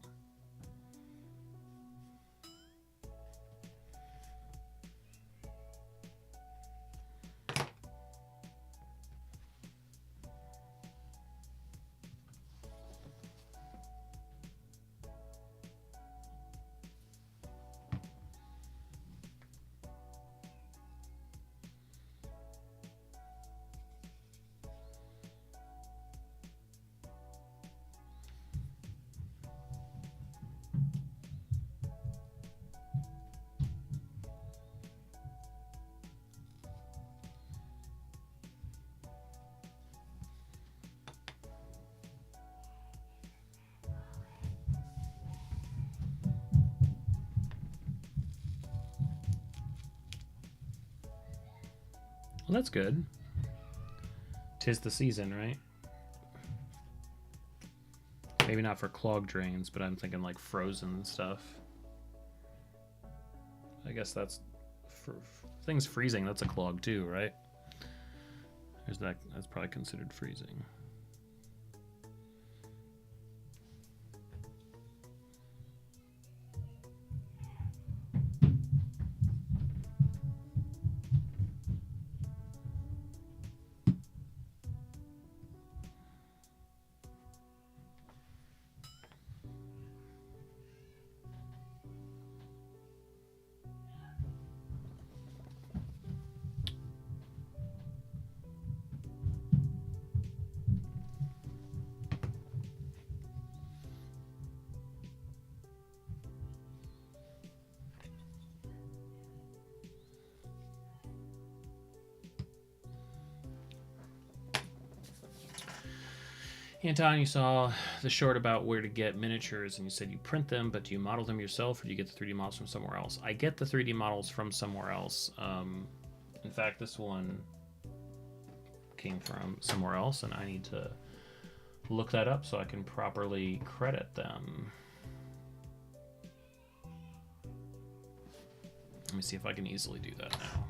Well, that's good. 'Tis the season, right? Maybe not for clog drains, but I'm thinking like frozen stuff. I guess that's for things freezing. That's a clog too, right? There's that. That's probably considered freezing. Anton, you saw the short about where to get miniatures, and you said you print them, but do you model them yourself, or do you get the 3D models from somewhere else? I get the 3D models from somewhere else. In fact, this one came from somewhere else, and I need to look that up so I can properly credit them. Let me see if I can easily do that now.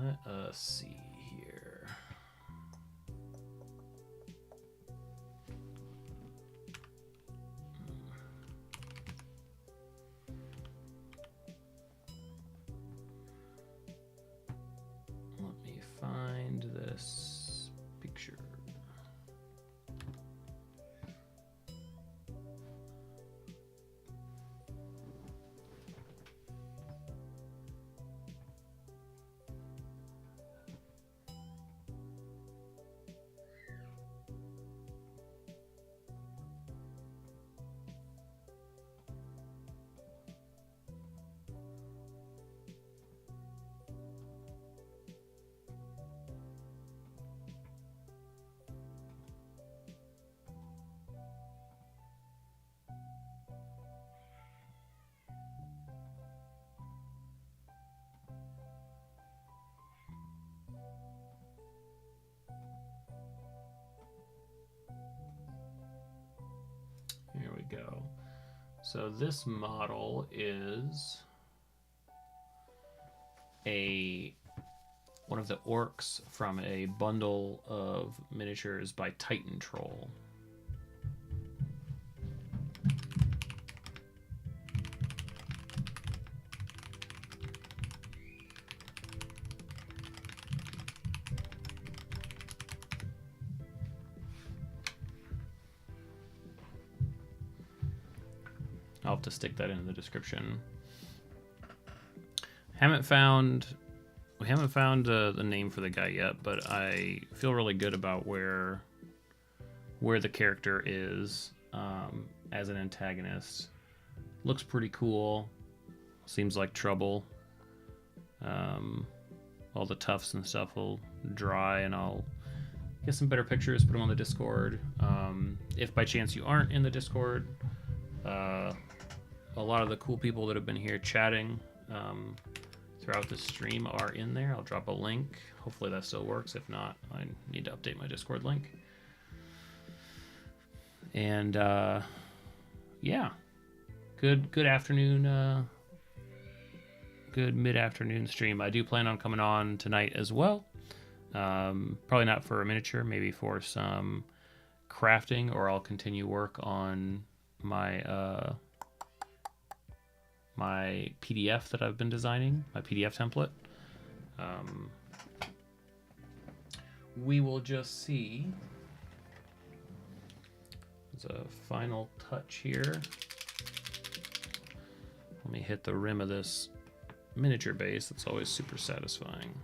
Let us see here. Let me find this picture. Here we go. So this model is one of the orcs from a bundle of miniatures by Titan Troll. I'll have to stick that in the description. We haven't found the name for the guy yet, but I feel really good about where the character is as an antagonist. Looks pretty cool. Seems like trouble. All the tufts and stuff will dry, and I'll get some better pictures, put them on the Discord. If by chance you aren't in the Discord, a lot of the cool people that have been here chatting throughout the stream are in there. I'll drop a link. Hopefully that still works. If not, I need to update my Discord link. And yeah, good afternoon, good mid-afternoon stream. I do plan on coming on tonight as well. Probably not for a miniature, maybe for some crafting, or I'll continue work on my my PDF that I've been designing, my PDF template. We will just see. As a final touch here, let me hit the rim of this miniature base. That's always super satisfying.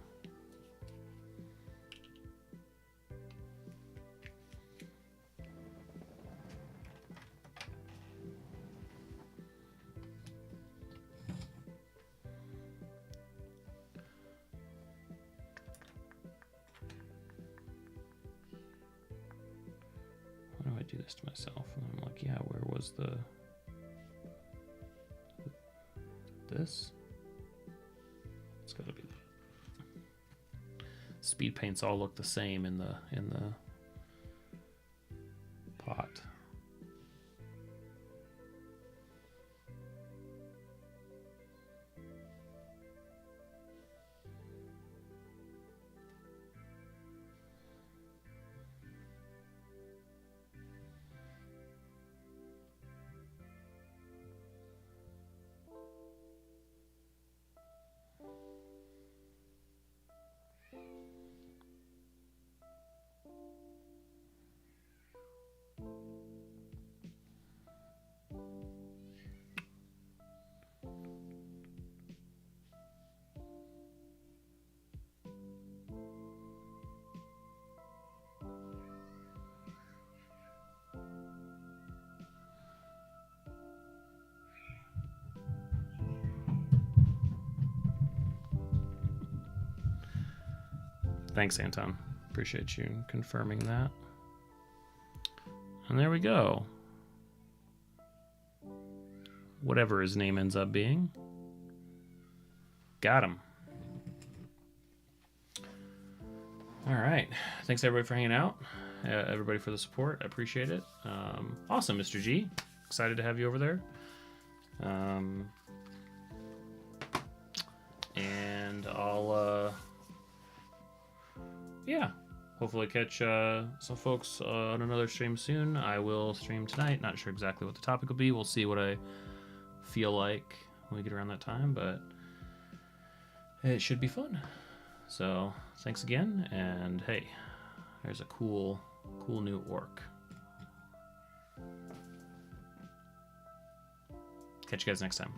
Why do I do this to myself? And I'm like, yeah, where was this? It's gotta be speed paints all look the same in the pot. Thanks, Anton. Appreciate you confirming that. And there we go. Whatever his name ends up being. Got him. All right. Thanks everybody for hanging out. Everybody for the support. I appreciate it. Awesome, Mr. G. Excited to have you over there. And I'll, yeah, hopefully catch some folks on another stream soon. I will stream tonight. Not sure exactly what the topic will be. We'll see what I feel like when we get around that time, but it should be fun. So thanks again, and hey, there's a cool new orc. Catch you guys next time.